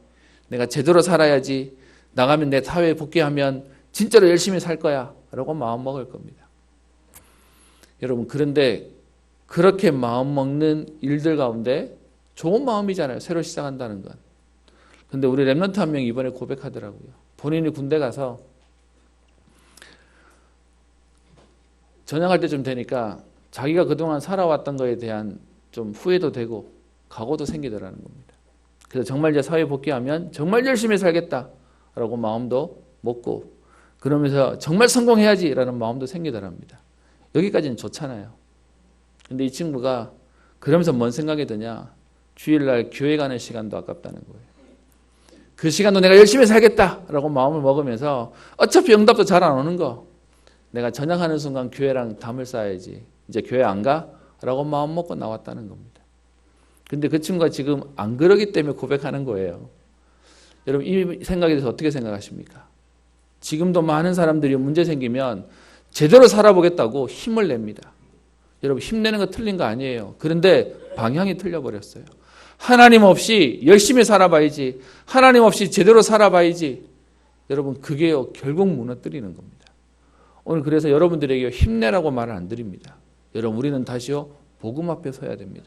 내가 제대로 살아야지. 나가면 내 사회에 복귀하면 진짜로 열심히 살 거야. 라고 마음 먹을 겁니다. 여러분 그런데 그렇게 마음 먹는 일들 가운데 좋은 마음이잖아요. 새로 시작한다는 건. 근데 우리 랩런트 한 명이 이번에 고백하더라고요. 본인이 군대 가서 전역할 때쯤 되니까 자기가 그동안 살아왔던 거에 대한 좀 후회도 되고 각오도 생기더라는 겁니다. 그래서 정말 이제 사회 복귀하면 정말 열심히 살겠다라고 마음도 먹고 그러면서 정말 성공해야지라는 마음도 생기더랍니다. 여기까지는 좋잖아요. 근데 이 친구가 그러면서 뭔 생각이 드냐? 주일날 교회 가는 시간도 아깝다는 거예요. 그 시간도 내가 열심히 살겠다라고 마음을 먹으면서 어차피 응답도 잘 안 오는 거 내가 전역하는 순간 교회랑 담을 쌓아야지. 이제 교회 안 가? 라고 마음 먹고 나왔다는 겁니다. 근데 그 친구가 지금 안 그러기 때문에 고백하는 거예요. 여러분 이 생각에 대해서 어떻게 생각하십니까? 지금도 많은 사람들이 문제 생기면 제대로 살아보겠다고 힘을 냅니다. 여러분 힘내는 거 틀린 거 아니에요. 그런데 방향이 틀려버렸어요. 하나님 없이 열심히 살아봐야지. 하나님 없이 제대로 살아봐야지. 여러분 그게요 결국 무너뜨리는 겁니다. 오늘 그래서 여러분들에게 힘내라고 말을 안 드립니다. 여러분 우리는 다시요 복음 앞에 서야 됩니다.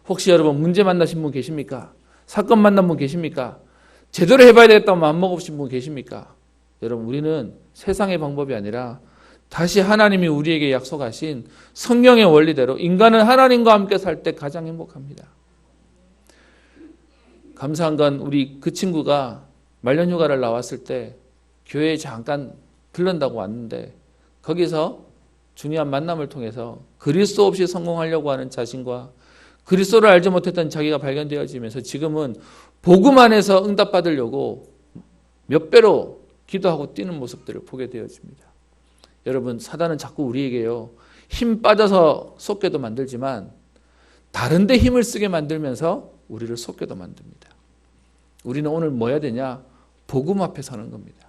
혹시 여러분 문제 만나신 분 계십니까? 사건 만난 분 계십니까? 제대로 해봐야 되겠다고 마음먹으신 분 계십니까? 여러분 우리는 세상의 방법이 아니라 다시 하나님이 우리에게 약속하신 성경의 원리대로 인간은 하나님과 함께 살 때 가장 행복합니다. 감사한 건 우리 그 친구가 말년휴가를 나왔을 때 교회에 잠깐 들른다고 왔는데 거기서 중요한 만남을 통해서 그리스도 없이 성공하려고 하는 자신과 그리스도를 알지 못했던 자기가 발견되어지면서 지금은 복음 안에서 응답받으려고 몇 배로 기도하고 뛰는 모습들을 보게 되어집니다. 여러분 사단은 자꾸 우리에게요 힘 빠져서 쏟게도 만들지만 다른 데 힘을 쓰게 만들면서 우리를 쏟게도 만듭니다. 우리는 오늘 뭐 해야 되냐? 복음 앞에 서는 겁니다.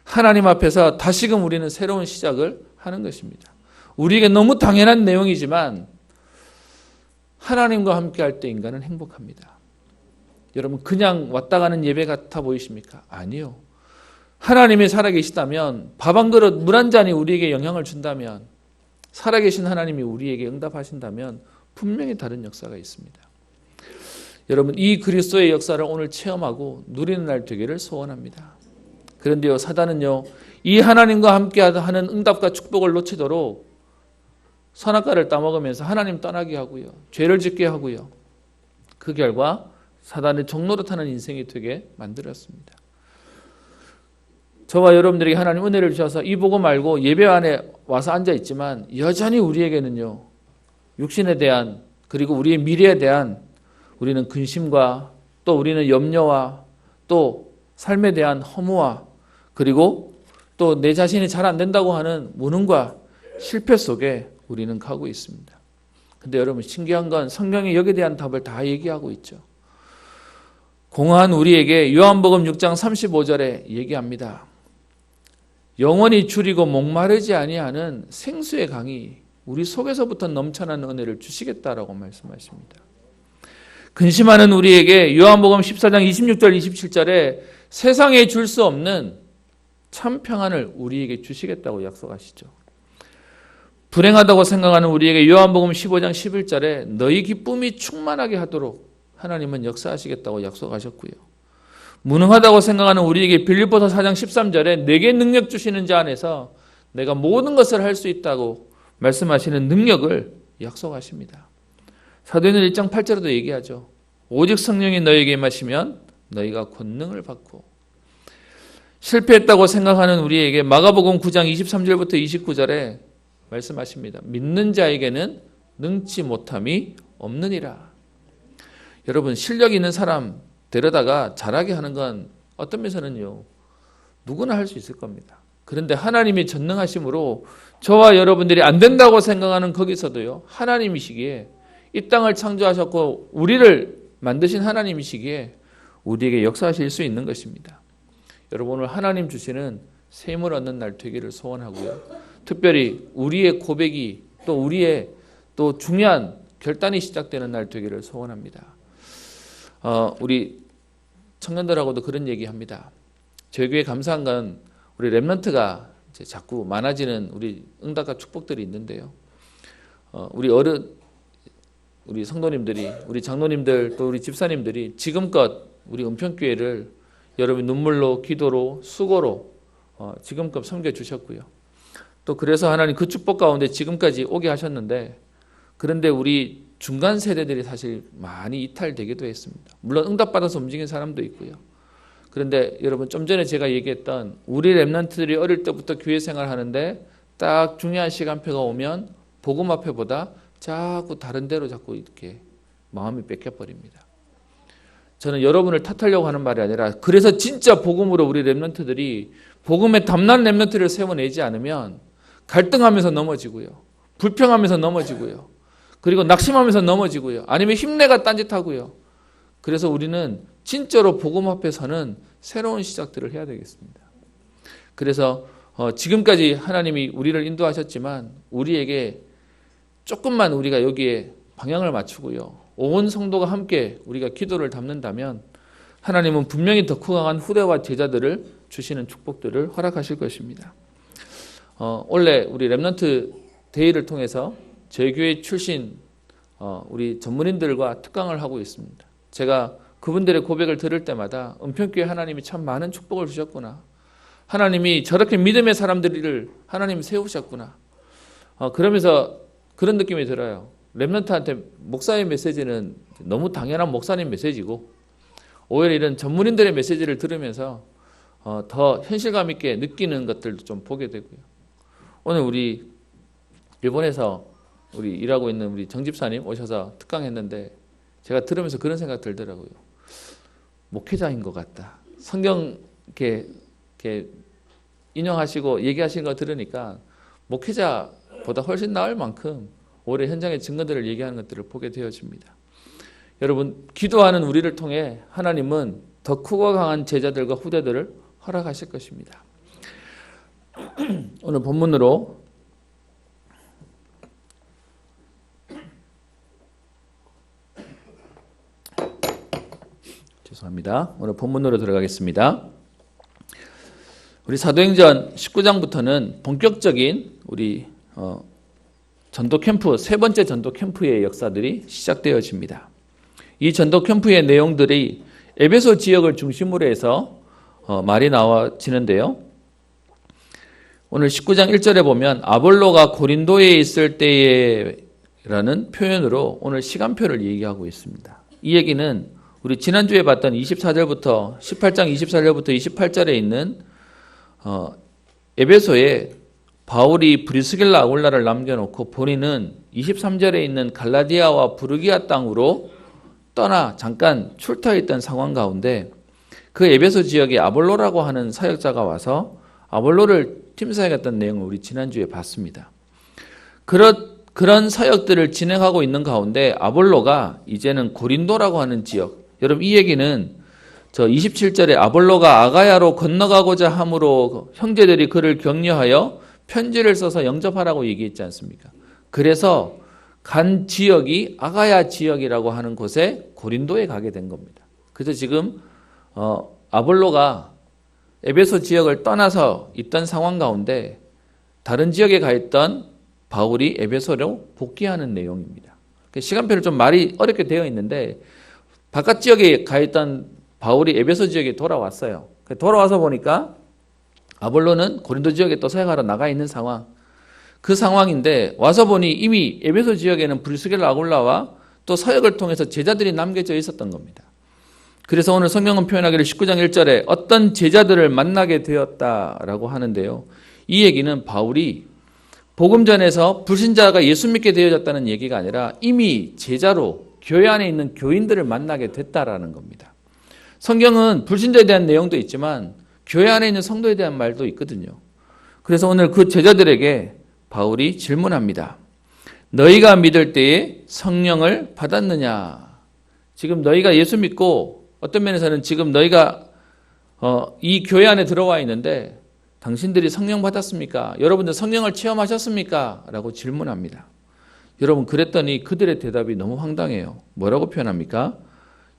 하나님 앞에서 다시금 우리는 새로운 시작을 하는 것입니다. 우리에게 너무 당연한 내용이지만 하나님과 함께 할 때 인간은 행복합니다. 여러분 그냥 왔다 가는 예배 같아 보이십니까? 아니요. 하나님이 살아계시다면 밥 한 그릇 물 한 잔이 우리에게 영향을 준다면 살아계신 하나님이 우리에게 응답하신다면 분명히 다른 역사가 있습니다. 여러분 이 그리스도의 역사를 오늘 체험하고 누리는 날 되기를 소원합니다. 그런데요 사단은요 이 하나님과 함께 하는 응답과 축복을 놓치도록 선악과를 따먹으면서 하나님 떠나게 하고요. 죄를 짓게 하고요. 그 결과 사단의 종노릇하는 인생이 되게 만들었습니다. 저와 여러분들에게 하나님 은혜를 주셔서 이 복음 알고 예배 안에 와서 앉아있지만 여전히 우리에게는요. 육신에 대한 그리고 우리의 미래에 대한 우리는 근심과 또 우리는 염려와 또 삶에 대한 허무와 그리고 또 내 자신이 잘 안 된다고 하는 무능과 실패 속에 우리는 가고 있습니다. 근데 여러분 신기한 건 성경이 여기에 대한 답을 다 얘기하고 있죠. 공허한 우리에게 요한복음 6장 35절에 얘기합니다. 영원히 줄이고 목마르지 아니하는 생수의 강이 우리 속에서부터 넘쳐나는 은혜를 주시겠다라고 말씀하십니다. 근심하는 우리에게 요한복음 14장 26절 27절에 세상에 줄 수 없는 참 평안을 우리에게 주시겠다고 약속하시죠. 불행하다고 생각하는 우리에게 요한복음 15장 11절에 너희 기쁨이 충만하게 하도록 하나님은 역사하시겠다고 약속하셨고요. 무능하다고 생각하는 우리에게 빌립보서 4장 13절에 내게 능력 주시는 자 안에서 내가 모든 것을 할 수 있다고 말씀하시는 능력을 약속하십니다. 사도행전 1장 8절에도 얘기하죠. 오직 성령이 너에게 임하시면 너희가 권능을 받고, 실패했다고 생각하는 우리에게 마가복음 9장 23절부터 29절에 말씀하십니다. 믿는 자에게는 능치 못함이 없느니라. 여러분, 실력 있는 사람 데려다가 잘하게 하는 건 어떤 면에서는요, 누구나 할 수 있을 겁니다. 그런데 하나님이 전능하심으로 저와 여러분들이 안 된다고 생각하는 거기서도요, 하나님이시기에, 이 땅을 창조하셨고 우리를 만드신 하나님이시기에 우리에게 역사하실 수 있는 것입니다. 여러분, 오늘 하나님 주시는 새 힘을 얻는 날 되기를 소원하고요. 특별히 우리의 고백이 또 우리의 또 중요한 결단이 시작되는 날 되기를 소원합니다. 우리 청년들하고도 그런 얘기합니다. 저희 교회 감사한 건 우리 렘넌트가 이제 자꾸 많아지는 우리 응답과 축복들이 있는데요. 우리 성도님들이, 우리 장로님들, 또 우리 집사님들이 지금껏 우리 은평교회를 여러분 눈물로, 기도로, 수고로 지금껏 섬겨주셨고요. 또 그래서 하나님 그 축복 가운데 지금까지 오게 하셨는데, 그런데 우리 중간 세대들이 사실 많이 이탈되기도 했습니다. 물론 응답받아서 움직인 사람도 있고요. 그런데 여러분, 좀 전에 제가 얘기했던 우리 렘넌트들이 어릴 때부터 교회 생활하는데 딱 중요한 시간표가 오면 복음 앞에보다 자꾸 다른 데로 자꾸 이렇게 마음이 뺏겨버립니다. 저는 여러분을 탓하려고 하는 말이 아니라, 그래서 진짜 복음으로 우리 렘넌트들이 복음의 담난 렘넌트를 세워내지 않으면 갈등하면서 넘어지고요, 불평하면서 넘어지고요, 그리고 낙심하면서 넘어지고요, 아니면 힘내가 딴짓하고요. 그래서 우리는 진짜로 복음 앞에서는 새로운 시작들을 해야 되겠습니다. 그래서 지금까지 하나님이 우리를 인도하셨지만 우리에게 조금만 우리가 여기에 방향을 맞추고요, 온 성도가 함께 우리가 기도를 담는다면 하나님은 분명히 더 강한 후대와 제자들을 주시는 축복들을 허락하실 것입니다. 원래 우리 렘넌트 대회를 통해서 저희 교회 출신 우리 전문인들과 특강을 하고 있습니다. 제가 그분들의 고백을 들을 때마다 은평교회 하나님이 참 많은 축복을 주셨구나, 하나님이 저렇게 믿음의 사람들을 하나님이 세우셨구나, 그러면서 그런 느낌이 들어요. 렘넌트한테 목사의 메시지는 너무 당연한 목사님 메시지고, 오히려 이런 전문인들의 메시지를 들으면서 더 현실감 있게 느끼는 것들도 좀 보게 되고요. 오늘 우리 일본에서 우리 일하고 있는 우리 정 집사님 오셔서 특강했는데 제가 들으면서 그런 생각 들더라고요. 목회자인 것 같다. 성경 이렇게 인용하시고 얘기하시는 거 들으니까 목회자보다 훨씬 나을 만큼 올해 현장의 증거들을 얘기하는 것들을 보게 되어집니다. 여러분, 기도하는 우리를 통해 하나님은 더 크고 강한 제자들과 후대들을 허락하실 것입니다. 오늘 본문으로 오늘 본문으로 들어가겠습니다. 우리 사도행전 19장부터는 본격적인 우리 전도 캠프, 세 번째 전도 캠프의 역사들이 시작되어집니다. 이 전도 캠프의 내용들이 에베소 지역을 중심으로 해서 말이 나와지는데요. 오늘 19장 1절에 보면 아볼로가 고린도에 있을 때에라는 표현으로 오늘 시간표를 얘기하고 있습니다. 이 얘기는 우리 지난주에 봤던 24절부터 18장 24절부터 28절에 있는 에베소에 바울이 브리스길라 아굴라를 남겨놓고 본인은 23절에 있는 갈라디아와 부르기아 땅으로 떠나 잠깐 출타했던 상황 가운데 그 에베소 지역에 아볼로라고 하는 사역자가 와서 아볼로를 팀사역했던 내용을 우리 지난주에 봤습니다. 그런 사역들을 진행하고 있는 가운데 아볼로가 이제는 고린도라고 하는 지역, 여러분 이 얘기는 저 27절에 아볼로가 아가야로 건너가고자 함으로 형제들이 그를 격려하여 편지를 써서 영접하라고 얘기했지 않습니까? 그래서 간 지역이 아가야 지역이라고 하는 곳에 고린도에 가게 된 겁니다. 그래서 지금 아볼로가 에베소 지역을 떠나서 있던 상황 가운데 다른 지역에 가 있던 바울이 에베소로 복귀하는 내용입니다. 시간표를 좀 말이 어렵게 되어 있는데 바깥 지역에 가 있던 바울이 에베소 지역에 돌아왔어요. 돌아와서 보니까 아볼로는 고린도 지역에 또 사역하러 나가 있는 상황. 그 상황인데 와서 보니 이미 에베소 지역에는 브리스겔라 아굴라와 또 사역을 통해서 제자들이 남겨져 있었던 겁니다. 그래서 오늘 성경은 표현하기를 19장 1절에 어떤 제자들을 만나게 되었다라고 하는데요. 이 얘기는 바울이 복음 전에서 불신자가 예수 믿게 되어졌다는 얘기가 아니라 이미 제자로 교회 안에 있는 교인들을 만나게 됐다라는 겁니다. 성경은 불신자에 대한 내용도 있지만 교회 안에 있는 성도에 대한 말도 있거든요. 그래서 오늘 그 제자들에게 바울이 질문합니다. 너희가 믿을 때에 성령을 받았느냐? 지금 너희가 예수 믿고 어떤 면에서는 지금 너희가 이 교회 안에 들어와 있는데 당신들이 성령 받았습니까? 여러분들 성령을 체험하셨습니까? 라고 질문합니다. 여러분 그랬더니 그들의 대답이 너무 황당해요. 뭐라고 표현합니까?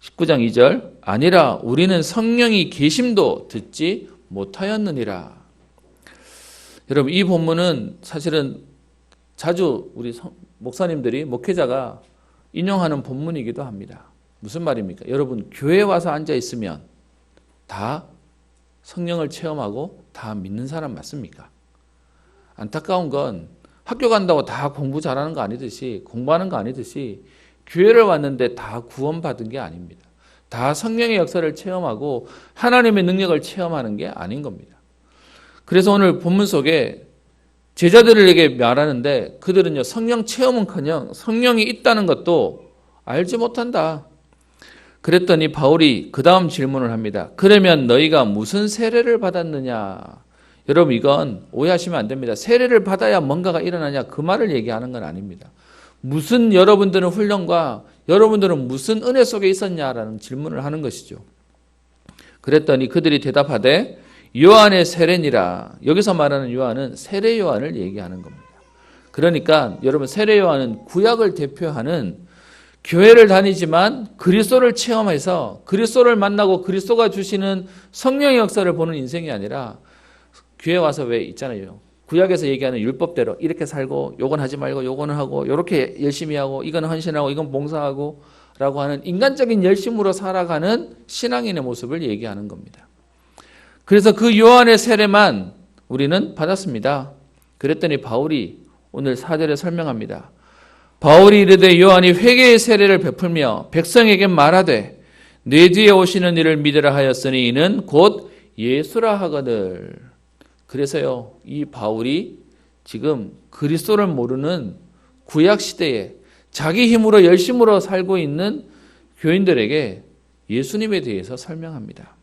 19장 2절 아니라 우리는 성령이 계심도 듣지 못하였느니라. 여러분 이 본문은 사실은 자주 우리 목사님들이 목회자가 인용하는 본문이기도 합니다. 무슨 말입니까? 여러분 교회에 와서 앉아 있으면 다 성령을 체험하고 다 믿는 사람 맞습니까? 안타까운 건 학교 간다고 다 공부 잘하는 거 아니듯이 공부하는 거 아니듯이 교회를 왔는데 다 구원받은 게 아닙니다. 다 성령의 역사를 체험하고 하나님의 능력을 체험하는 게 아닌 겁니다. 그래서 오늘 본문 속에 제자들에게 말하는데 그들은요 성령 체험은커녕 성령이 있다는 것도 알지 못한다. 그랬더니 바울이 그 다음 질문을 합니다. 그러면 너희가 무슨 세례를 받았느냐? 여러분 이건 오해하시면 안 됩니다. 세례를 받아야 뭔가가 일어나냐 그 말을 얘기하는 건 아닙니다. 무슨 여러분들은 훈련과 여러분들은 무슨 은혜 속에 있었냐라는 질문을 하는 것이죠. 그랬더니 그들이 대답하되 요한의 세례니라. 여기서 말하는 요한은 세례 요한을 얘기하는 겁니다. 그러니까 여러분 세례 요한은 구약을 대표하는 교회를 다니지만 그리스도를 체험해서 그리스도를 만나고 그리스도가 주시는 성령의 역사를 보는 인생이 아니라 교회 와서 왜 있잖아요. 구약에서 얘기하는 율법대로 이렇게 살고 요건 하지 말고 요거는 하고 요렇게 열심히 하고 이건 헌신하고 이건 봉사하고 라고 하는 인간적인 열심으로 살아가는 신앙인의 모습을 얘기하는 겁니다. 그래서 그 요한의 세례만 우리는 받았습니다. 그랬더니 바울이 오늘 4절에 설명합니다. 바울이 이르되 요한이 회개의 세례를 베풀며 백성에게 말하되 내 뒤에 오시는 이를 믿으라 하였으니 이는 곧 예수라 하거늘. 그래서요 이 바울이 지금 그리스도를 모르는 구약 시대에 자기 힘으로 열심으로 살고 있는 교인들에게 예수님에 대해서 설명합니다.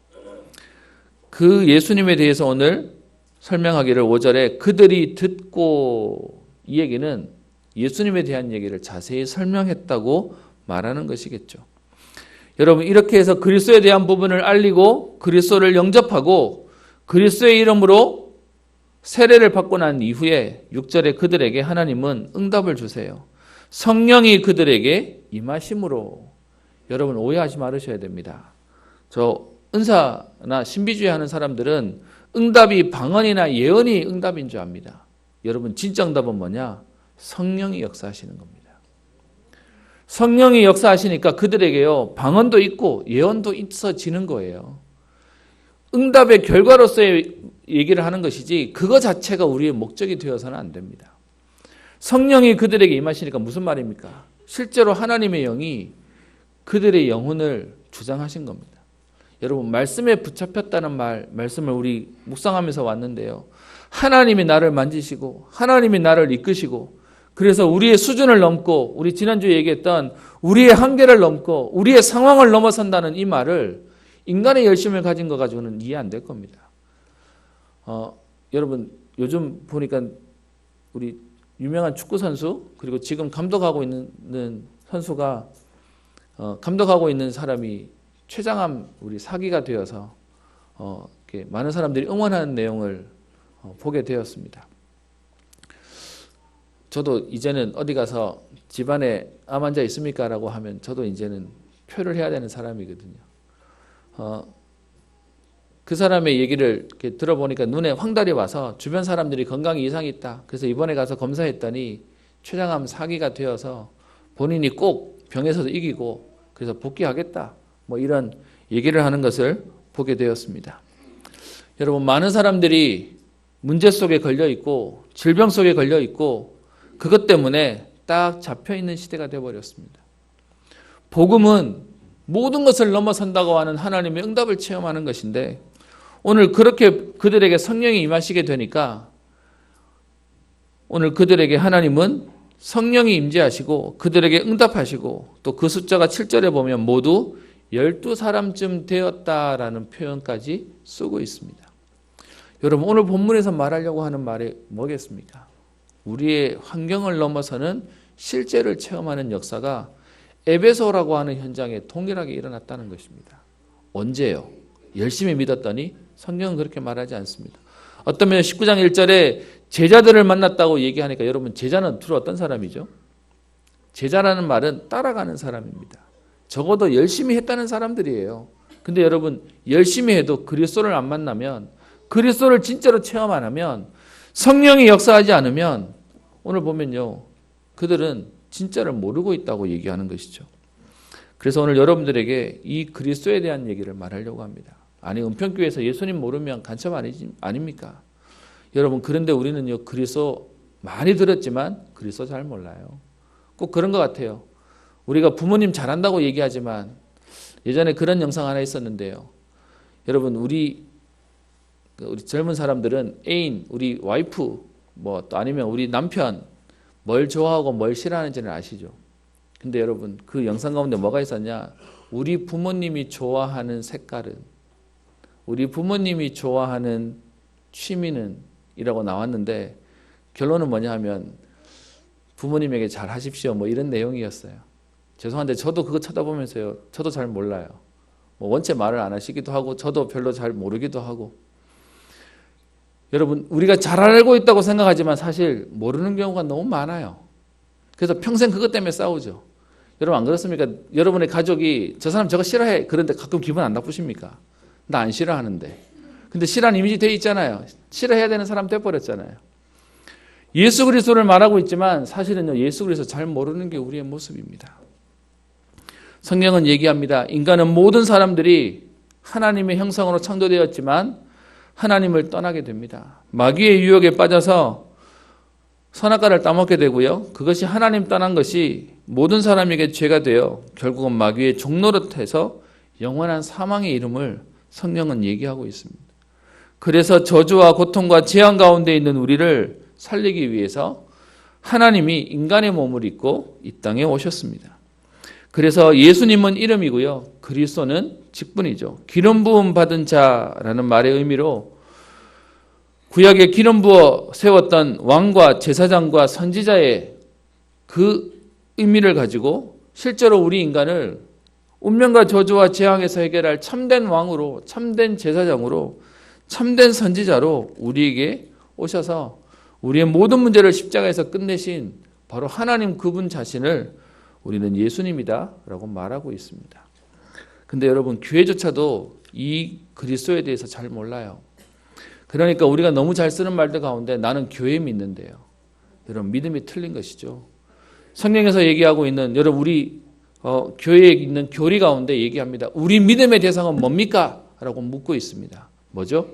그 예수님에 대해서 오늘 설명하기를 5절에 그들이 듣고 이 얘기는 예수님에 대한 얘기를 자세히 설명했다고 말하는 것이겠죠. 여러분 이렇게 해서 그리스도에 대한 부분을 알리고 그리스도를 영접하고 그리스도의 이름으로 세례를 받고 난 이후에 6절에 그들에게 하나님은 응답을 주세요. 성령이 그들에게 임하심으로. 여러분 오해하지 말으셔야 됩니다. 저 은사나 신비주의 하는 사람들은 응답이 방언이나 예언이 응답인 줄 압니다. 여러분 진짜 응답은 뭐냐? 성령이 역사하시는 겁니다. 성령이 역사하시니까 그들에게요 방언도 있고 예언도 있어지는 거예요. 응답의 결과로서의 얘기를 하는 것이지 그거 자체가 우리의 목적이 되어서는 안 됩니다. 성령이 그들에게 임하시니까 무슨 말입니까? 실제로 하나님의 영이 그들의 영혼을 주장하신 겁니다. 여러분 말씀에 붙잡혔다는 말씀을 우리 묵상하면서 왔는데요. 하나님이 나를 만지시고 하나님이 나를 이끄시고 그래서 우리의 수준을 넘고 우리 지난주에 얘기했던 우리의 한계를 넘고 우리의 상황을 넘어선다는 이 말을 인간의 열심을 가진 거 가지고는 이해 안 될 겁니다. 여러분 요즘 보니까 우리 유명한 축구 선수 그리고 지금 감독하고 있는 선수가 감독하고 있는 사람이 최장암 우리 사기가 되어서 이렇게 많은 사람들이 응원하는 내용을 보게 되었습니다. 저도 이제는 어디 가서 집안에 암 환자 있습니까? 라고 하면 저도 이제는 표를 해야 되는 사람이거든요. 그 사람의 얘기를 이렇게 들어보니까 눈에 황달이 와서 주변 사람들이 건강에 이상이 있다. 그래서 이번에 가서 검사했더니 췌장암 4기가 되어서 본인이 꼭 병에서도 이기고 그래서 복귀하겠다. 뭐 이런 얘기를 하는 것을 보게 되었습니다. 여러분, 많은 사람들이 문제 속에 걸려 있고 질병 속에 걸려 있고 그것 때문에 딱 잡혀 있는 시대가 되어버렸습니다. 복음은 모든 것을 넘어선다고 하는 하나님의 응답을 체험하는 것인데 오늘 그렇게 그들에게 성령이 임하시게 되니까 오늘 그들에게 하나님은 성령이 임재하시고 그들에게 응답하시고 또 그 숫자가 7절에 보면 모두 12사람쯤 되었다라는 표현까지 쓰고 있습니다. 여러분, 오늘 본문에서 말하려고 하는 말이 뭐겠습니까? 우리의 환경을 넘어서는 실제를 체험하는 역사가 에베소라고 하는 현장에 동일하게 일어났다는 것입니다. 언제요? 열심히 믿었더니 성경은 그렇게 말하지 않습니다. 어떤 면 19장 1절에 제자들을 만났다고 얘기하니까 여러분, 제자는 주로 어떤 사람이죠? 제자라는 말은 따라가는 사람입니다. 적어도 열심히 했다는 사람들이에요. 근데 여러분, 열심히 해도 그리스도를 안 만나면, 그리스도를 진짜로 체험 안 하면, 성령이 역사하지 않으면 오늘 보면요, 그들은 진짜를 모르고 있다고 얘기하는 것이죠. 그래서 오늘 여러분들에게 이 그리스도에 대한 얘기를 말하려고 합니다. 아니, 은평교회에서 예수님 모르면 간첩 아닙니까? 여러분, 그런데 우리는요, 그리스도 많이 들었지만 그리스도 잘 몰라요. 꼭 그런 것 같아요. 우리가 부모님 잘한다고 얘기하지만 예전에 그런 영상 하나 있었는데요. 여러분, 우리 젊은 사람들은 애인, 우리 와이프, 뭐 또 아니면 우리 남편 뭘 좋아하고 뭘 싫어하는지는 아시죠? 근데 여러분, 그 영상 가운데 뭐가 있었냐? 우리 부모님이 좋아하는 색깔은, 우리 부모님이 좋아하는 취미는 이라고 나왔는데 결론은 뭐냐 하면 부모님에게 잘 하십시오 뭐 이런 내용이었어요. 죄송한데 저도 그거 쳐다보면서요, 저도 잘 몰라요. 뭐 원체 말을 안 하시기도 하고 저도 별로 잘 모르기도 하고. 여러분, 우리가 잘 알고 있다고 생각하지만 사실 모르는 경우가 너무 많아요. 그래서 평생 그것 때문에 싸우죠. 여러분, 안 그렇습니까? 여러분의 가족이 저 사람 저거 싫어해. 그런데 가끔 기분 안 나쁘십니까? 나 안 싫어하는데. 근데 싫어하는 이미지 돼 있잖아요. 싫어해야 되는 사람 돼버렸잖아요. 예수 그리스도를 말하고 있지만 사실은요, 예수 그리스도 잘 모르는 게 우리의 모습입니다. 성경은 얘기합니다. 인간은 모든 사람들이 하나님의 형상으로 창조되었지만 하나님을 떠나게 됩니다. 마귀의 유혹에 빠져서 선악과를 따먹게 되고요. 그것이 하나님 떠난 것이 모든 사람에게 죄가 되어 결국은 마귀의 종노릇해서 영원한 사망의 이름을 성경은 얘기하고 있습니다. 그래서 저주와 고통과 재앙 가운데 있는 우리를 살리기 위해서 하나님이 인간의 몸을 입고 이 땅에 오셨습니다. 그래서 예수님은 이름이고요, 그리스도는 직분이죠. 기름 부음 받은 자라는 말의 의미로 구약에 기름 부어 세웠던 왕과 제사장과 선지자의 그 의미를 가지고 실제로 우리 인간을 운명과 저주와 재앙에서 해결할 참된 왕으로, 참된 제사장으로, 참된 선지자로 우리에게 오셔서 우리의 모든 문제를 십자가에서 끝내신 바로 하나님 그분 자신을 우리는 예수님이다 라고 말하고 있습니다. 근데 여러분, 교회조차도 이 그리스도에 대해서 잘 몰라요. 그러니까 우리가 너무 잘 쓰는 말들 가운데 나는 교회 믿는데요. 여러분, 믿음이 틀린 것이죠. 성경에서 얘기하고 있는, 여러분, 우리 교회에 있는 교리 가운데 얘기합니다. 우리 믿음의 대상은 뭡니까? 라고 묻고 있습니다. 뭐죠?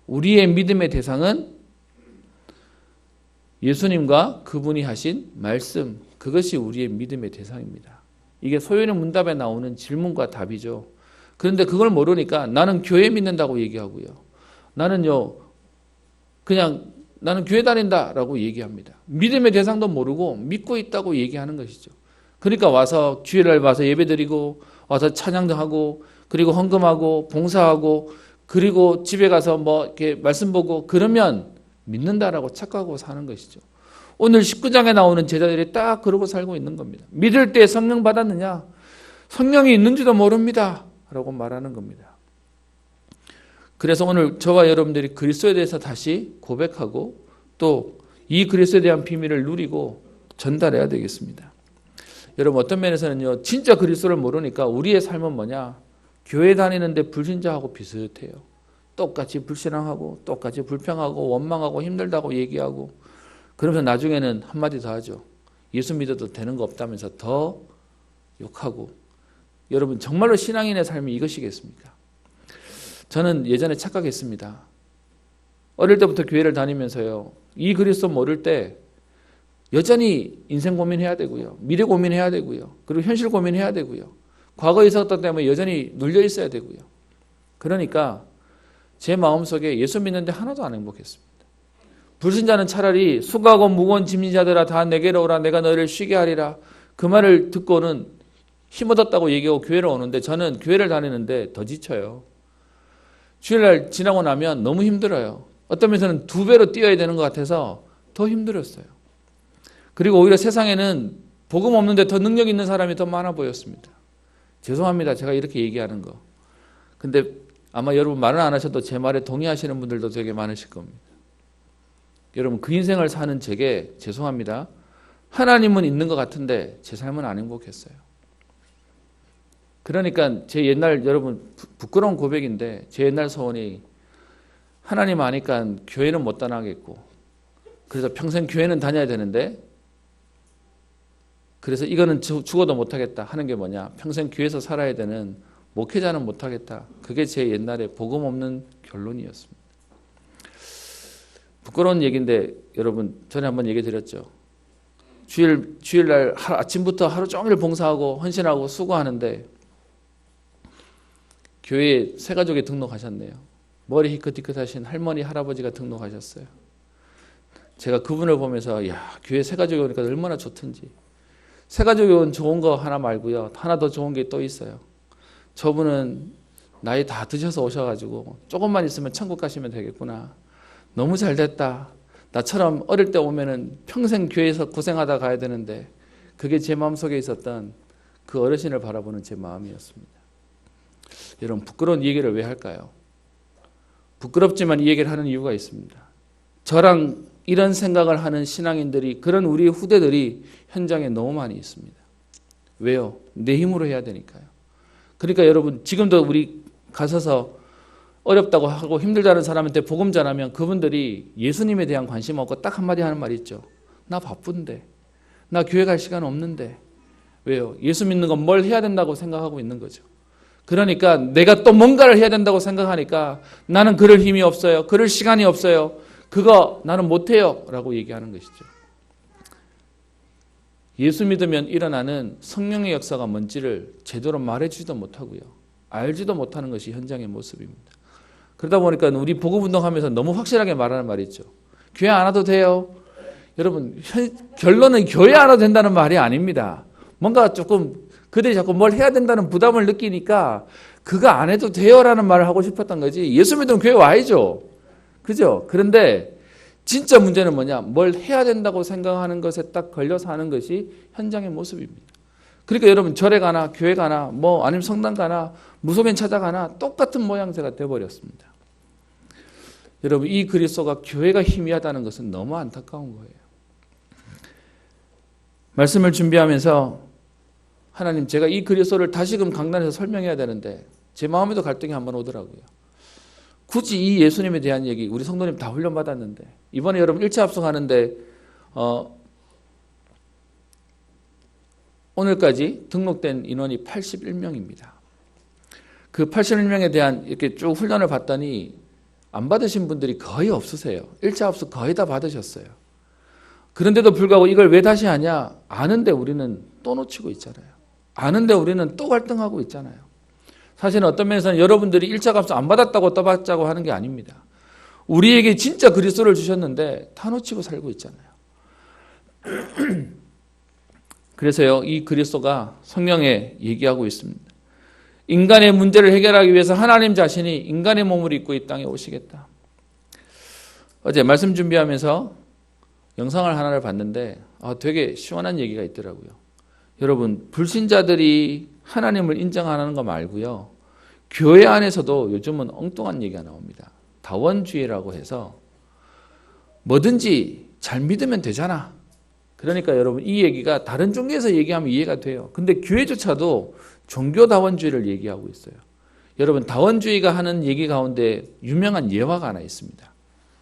우리의 믿음의 대상은 예수님과 그분이 하신 말씀, 그것이 우리의 믿음의 대상입니다. 이게 소요는 문답에 나오는 질문과 답이죠. 그런데 그걸 모르니까 나는 교회 믿는다고 얘기하고요. 나는요, 그냥 나는 교회 다닌다라고 얘기합니다. 믿음의 대상도 모르고 믿고 있다고 얘기하는 것이죠. 그러니까 와서 주일날 와서 예배드리고 와서 찬양도 하고 그리고 헌금하고 봉사하고 그리고 집에 가서 뭐 이렇게 말씀 보고 그러면 믿는다라고 착각하고 사는 것이죠. 오늘 19장에 나오는 제자들이 딱 그러고 살고 있는 겁니다. 믿을 때 성령 받았느냐? 성령이 있는지도 모릅니다 라고 말하는 겁니다. 그래서 오늘 저와 여러분들이 그리스도에 대해서 다시 고백하고 또 이 그리스도에 대한 비밀을 누리고 전달해야 되겠습니다. 여러분, 어떤 면에서는요, 진짜 그리스도를 모르니까 우리의 삶은 뭐냐? 교회 다니는데 불신자하고 비슷해요. 똑같이 불신앙하고 똑같이 불평하고 원망하고 힘들다고 얘기하고 그러면서 나중에는 한마디 더 하죠. 예수 믿어도 되는 거 없다면서 더 욕하고. 여러분 정말로 신앙인의 삶이 이것이겠습니까? 저는 예전에 착각했습니다. 어릴 때부터 교회를 다니면서요. 이 그리스도 모를 때 여전히 인생 고민해야 되고요. 미래 고민해야 되고요. 그리고 현실 고민해야 되고요. 과거에 있었던 때문에 여전히 눌려 있어야 되고요. 그러니까 제 마음속에 예수 믿는데 하나도 안 행복했습니다. 불신자는 차라리 수고하고 무거운 짐진 자들아 다 내게로 오라 내가 너희를 쉬게 하리라. 그 말을 듣고는 힘 얻었다고 얘기하고 교회를 오는데 저는 교회를 다니는데 더 지쳐요. 주일날 지나고 나면 너무 힘들어요. 어떤 면에서는 2배로 뛰어야 되는 것 같아서 더 힘들었어요. 그리고 오히려 세상에는 복음 없는데 더 능력 있는 사람이 더 많아 보였습니다. 죄송합니다. 제가 이렇게 얘기하는 거. 근데 아마 여러분 말은 안 하셔도 제 말에 동의하시는 분들도 되게 많으실 겁니다. 여러분 그 인생을 사는 제게 죄송합니다. 하나님은 있는 것 같은데 제 삶은 안 행복했어요. 그러니까 제 옛날 여러분 부끄러운 고백인데 제 옛날 소원이 하나님 아니까 교회는 못 다니겠고 그래서 평생 교회는 다녀야 되는데 그래서 이거는 죽어도 못하겠다 하는 게 뭐냐. 평생 교회에서 살아야 되는 목회자는 못하겠다. 그게 제 옛날에 복음 없는 결론이었습니다. 부끄러운 얘기인데 여러분 전에 한번 얘기 드렸죠. 주일날 아침부터 하루 종일 봉사하고 헌신하고 수고하는데 교회에 새 가족이 등록하셨네요. 머리 희끗희끗하신 할머니 할아버지가 등록하셨어요. 제가 그분을 보면서 야 교회 새 가족이 오니까 얼마나 좋든지. 새 가족이 온 좋은 거 하나 말고요. 하나 더 좋은 게 또 있어요. 저분은 나이 다 드셔서 오셔가지고 조금만 있으면 천국 가시면 되겠구나. 너무 잘 됐다. 나처럼 어릴 때 오면은 평생 교회에서 고생하다 가야 되는데 그게 제 마음속에 있었던 그 어르신을 바라보는 제 마음이었습니다. 여러분 부끄러운 이 얘기를 왜 할까요? 부끄럽지만 이 얘기를 하는 이유가 있습니다. 저랑 이런 생각을 하는 신앙인들이 그런 우리 후대들이 현장에 너무 많이 있습니다. 왜요? 내 힘으로 해야 되니까요. 그러니까 여러분 지금도 우리 가서서 어렵다고 하고 힘들다는 사람한테 복음 전하면 그분들이 예수님에 대한 관심 없고 딱 한마디 하는 말이 있죠. 나 바쁜데. 나 교회 갈 시간 없는데. 왜요? 예수 믿는 건 뭘 해야 된다고 생각하고 있는 거죠. 그러니까 내가 또 뭔가를 해야 된다고 생각하니까 나는 그럴 힘이 없어요. 그럴 시간이 없어요. 그거 나는 못해요. 라고 얘기하는 것이죠. 예수 믿으면 일어나는 성령의 역사가 뭔지를 제대로 말해주지도 못하고요. 알지도 못하는 것이 현장의 모습입니다. 그러다 보니까 우리 복음운동하면서 너무 확실하게 말하는 말이 있죠. 교회 안 와도 돼요. 여러분 결론은 교회 안 와도 된다는 말이 아닙니다. 뭔가 조금 그들이 자꾸 뭘 해야 된다는 부담을 느끼니까 그거 안 해도 돼요라는 말을 하고 싶었던 거지. 예수 믿으면 교회 와야죠. 그죠? 그런데 진짜 문제는 뭐냐? 뭘 해야 된다고 생각하는 것에 딱 걸려서 하는 것이 현장의 모습입니다. 그러니까 여러분 절에 가나 교회 가나 뭐 아니면 성당 가나 무속인 찾아가나 똑같은 모양새가 되어버렸습니다. 여러분 이 그리스도가 교회가 희미하다는 것은 너무 안타까운 거예요. 말씀을 준비하면서 하나님 제가 이 그리스도를 다시금 강단에서 설명해야 되는데 제 마음에도 갈등이 한번 오더라고요. 굳이 이 예수님에 대한 얘기 우리 성도님 다 훈련받았는데 이번에 여러분 1차 합성하는데 오늘까지 등록된 인원이 81명입니다. 그 81명에 대한 이렇게 쭉 훈련을 받더니 안 받으신 분들이 거의 없으세요. 1차 합숙 거의 다 받으셨어요. 그런데도 불구하고 이걸 왜 다시 하냐? 아는데 우리는 또 놓치고 있잖아요. 아는데 우리는 또 갈등하고 있잖아요. 사실은 어떤 면에서는 여러분들이 1차 합숙 안 받았다고 떠받자고 하는 게 아닙니다. 우리에게 진짜 그리스도를 주셨는데 다 놓치고 살고 있잖아요. 그래서요, 이 그리스도가 성경에 얘기하고 있습니다. 인간의 문제를 해결하기 위해서 하나님 자신이 인간의 몸을 입고 이 땅에 오시겠다. 어제 말씀 준비하면서 영상을 하나를 봤는데 되게 시원한 얘기가 있더라고요. 여러분, 불신자들이 하나님을 인정하는 거 말고요. 교회 안에서도 요즘은 엉뚱한 얘기가 나옵니다. 다원주의라고 해서 뭐든지 잘 믿으면 되잖아. 그러니까 여러분 이 얘기가 다른 종교에서 얘기하면 이해가 돼요. 근데 교회조차도 종교다원주의를 얘기하고 있어요. 여러분 다원주의가 하는 얘기 가운데 유명한 예화가 하나 있습니다.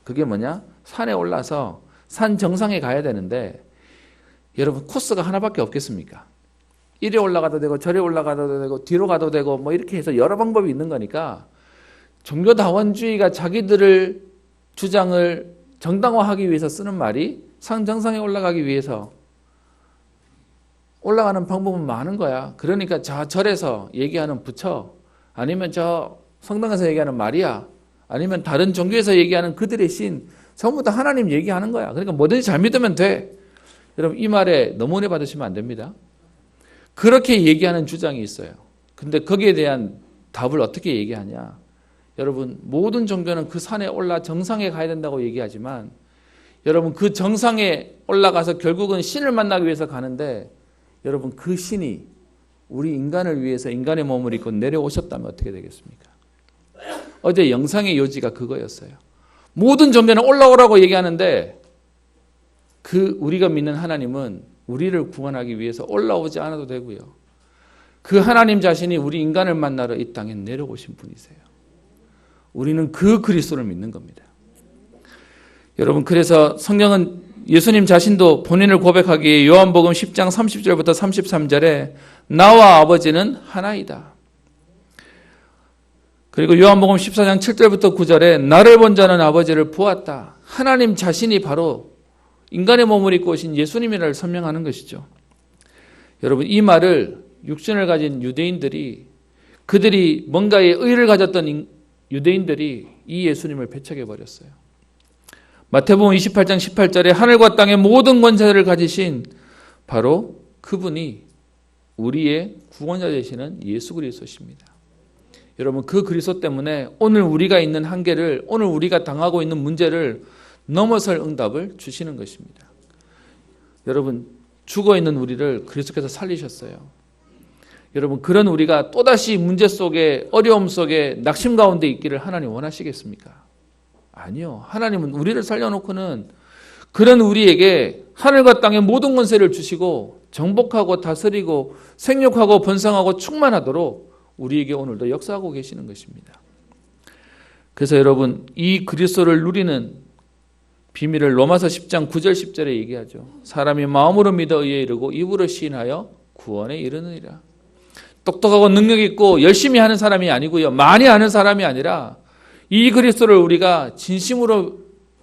그게 뭐냐? 산에 올라서 산 정상에 가야 되는데 여러분 코스가 하나밖에 없겠습니까? 이리 올라가도 되고 저리 올라가도 되고 뒤로 가도 되고 뭐 이렇게 해서 여러 방법이 있는 거니까 종교다원주의가 자기들을 주장을 정당화하기 위해서 쓰는 말이 산 정상에 올라가기 위해서 올라가는 방법은 많은 거야. 그러니까 저 절에서 얘기하는 부처 아니면 저 성당에서 얘기하는 마리아 아니면 다른 종교에서 얘기하는 그들의 신 전부 다 하나님 얘기하는 거야. 그러니까 뭐든지 잘 믿으면 돼. 여러분 이 말에 너무 은혜 받으시면 안 됩니다. 그렇게 얘기하는 주장이 있어요. 근데 거기에 대한 답을 어떻게 얘기하냐. 여러분 모든 종교는 그 산에 올라 정상에 가야 된다고 얘기하지만 여러분 그 정상에 올라가서 결국은 신을 만나기 위해서 가는데 여러분 그 신이 우리 인간을 위해서 인간의 몸을 입고 내려오셨다면 어떻게 되겠습니까? 어제 영상의 요지가 그거였어요. 모든 종교는 올라오라고 얘기하는데 그 우리가 믿는 하나님은 우리를 구원하기 위해서 올라오지 않아도 되고요. 그 하나님 자신이 우리 인간을 만나러 이 땅에 내려오신 분이세요. 우리는 그 그리스도를 믿는 겁니다. 여러분 그래서 성경은 예수님 자신도 본인을 고백하기에 요한복음 10장 30절부터 33절에 나와 아버지는 하나이다. 그리고 요한복음 14장 7절부터 9절에 나를 본 자는 아버지를 보았다. 하나님 자신이 바로 인간의 몸을 입고 오신 예수님이라를 설명하는 것이죠. 여러분 이 말을 육신을 가진 유대인들이 그들이 뭔가의 의를 가졌던 유대인들이 이 예수님을 배척해 버렸어요. 마태복음 28장 18절에 하늘과 땅의 모든 권세를 가지신 바로 그분이 우리의 구원자 되시는 예수 그리스도십니다. 여러분 그 그리스도 때문에 오늘 우리가 있는 한계를 오늘 우리가 당하고 있는 문제를 넘어설 응답을 주시는 것입니다. 여러분 죽어있는 우리를 그리스도께서 살리셨어요. 여러분 그런 우리가 또다시 문제 속에 어려움 속에 낙심 가운데 있기를 하나님 원하시겠습니까? 아니요. 하나님은 우리를 살려놓고는 그런 우리에게 하늘과 땅의 모든 권세를 주시고 정복하고 다스리고 생육하고 번성하고 충만하도록 우리에게 오늘도 역사하고 계시는 것입니다. 그래서 여러분 이 그리스도를 누리는 비밀을 로마서 10장 9절 10절에 얘기하죠. 사람이 마음으로 믿어 의에 이르고 입으로 시인하여 구원에 이르느니라. 똑똑하고 능력 있고 열심히 하는 사람이 아니고요. 많이 아는 사람이 아니라 이 그리스도를 우리가 진심으로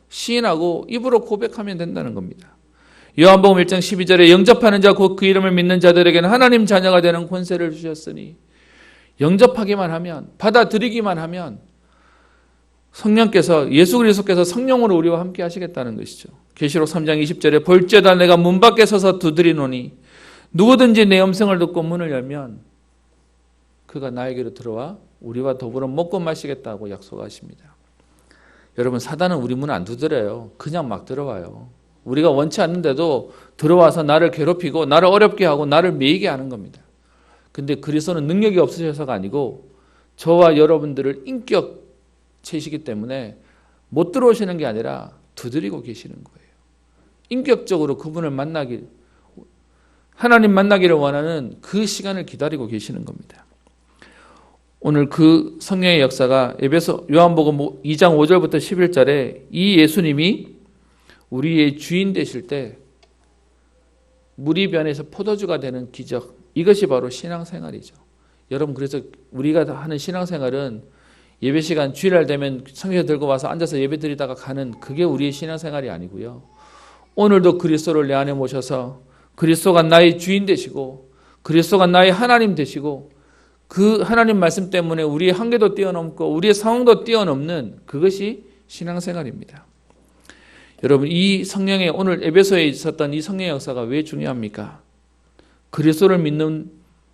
시인하고 입으로 고백하면 된다는 겁니다. 요한복음 1장 12절에 영접하는 자 곧 그 이름을 믿는 자들에게는 하나님 자녀가 되는 권세를 주셨으니 영접하기만 하면 받아들이기만 하면 성령께서 예수 그리스도께서 성령으로 우리와 함께 하시겠다는 것이죠. 계시록 3장 20절에 볼지어다 내가 문 밖에 서서 두드리노니 누구든지 내 음성을 듣고 문을 열면 그가 나에게로 들어와 우리와 더불어 먹고 마시겠다고 약속하십니다. 여러분 사단은 우리 문 안 두드려요. 그냥 막 들어와요. 우리가 원치 않는데도 들어와서 나를 괴롭히고 나를 어렵게 하고 나를 매이게 하는 겁니다. 근데 그리스도는 능력이 없으셔서가 아니고 저와 여러분들을 인격체시기 때문에 못 들어오시는 게 아니라 두드리고 계시는 거예요. 인격적으로 그분을 하나님 만나기를 원하는 그 시간을 기다리고 계시는 겁니다. 오늘 그 성령의 역사가 요한복음 2장 5절부터 11절에 이 예수님이 우리의 주인 되실 때 물이 변해서 포도주가 되는 기적, 이것이 바로 신앙생활이죠. 여러분 그래서 우리가 하는 신앙생활은 예배 시간 주일날 되면 성경 들고 와서 앉아서 예배 드리다가 가는 그게 우리의 신앙생활이 아니고요. 오늘도 그리스도를 내 안에 모셔서 그리스도가 나의 주인 되시고 그리스도가 나의 하나님 되시고 그 하나님 말씀 때문에 우리의 한계도 뛰어넘고 우리의 상황도 뛰어넘는 그것이 신앙생활입니다. 여러분 이 성령의 오늘 에베소에 있었던 이 성령의 역사가 왜 중요합니까? 그리스도를 믿는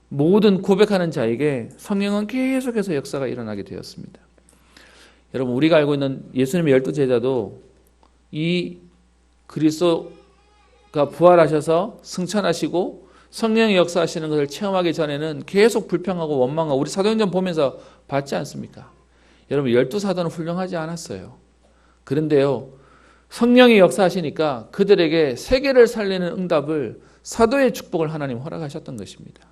모든 고백하는 자에게 성령은 계속해서 역사가 일어나게 되었습니다. 여러분 우리가 알고 있는 예수님의 12제자도 이 그리스도가 부활하셔서 승천하시고 성령의 역사하시는 것을 체험하기 전에는 계속 불평하고 원망하고 우리 사도행전 보면서 봤지 않습니까? 여러분 12사도는 훌륭하지 않았어요. 그런데요 성령의 역사하시니까 그들에게 세계를 살리는 응답을 사도의 축복을 하나님 허락하셨던 것입니다.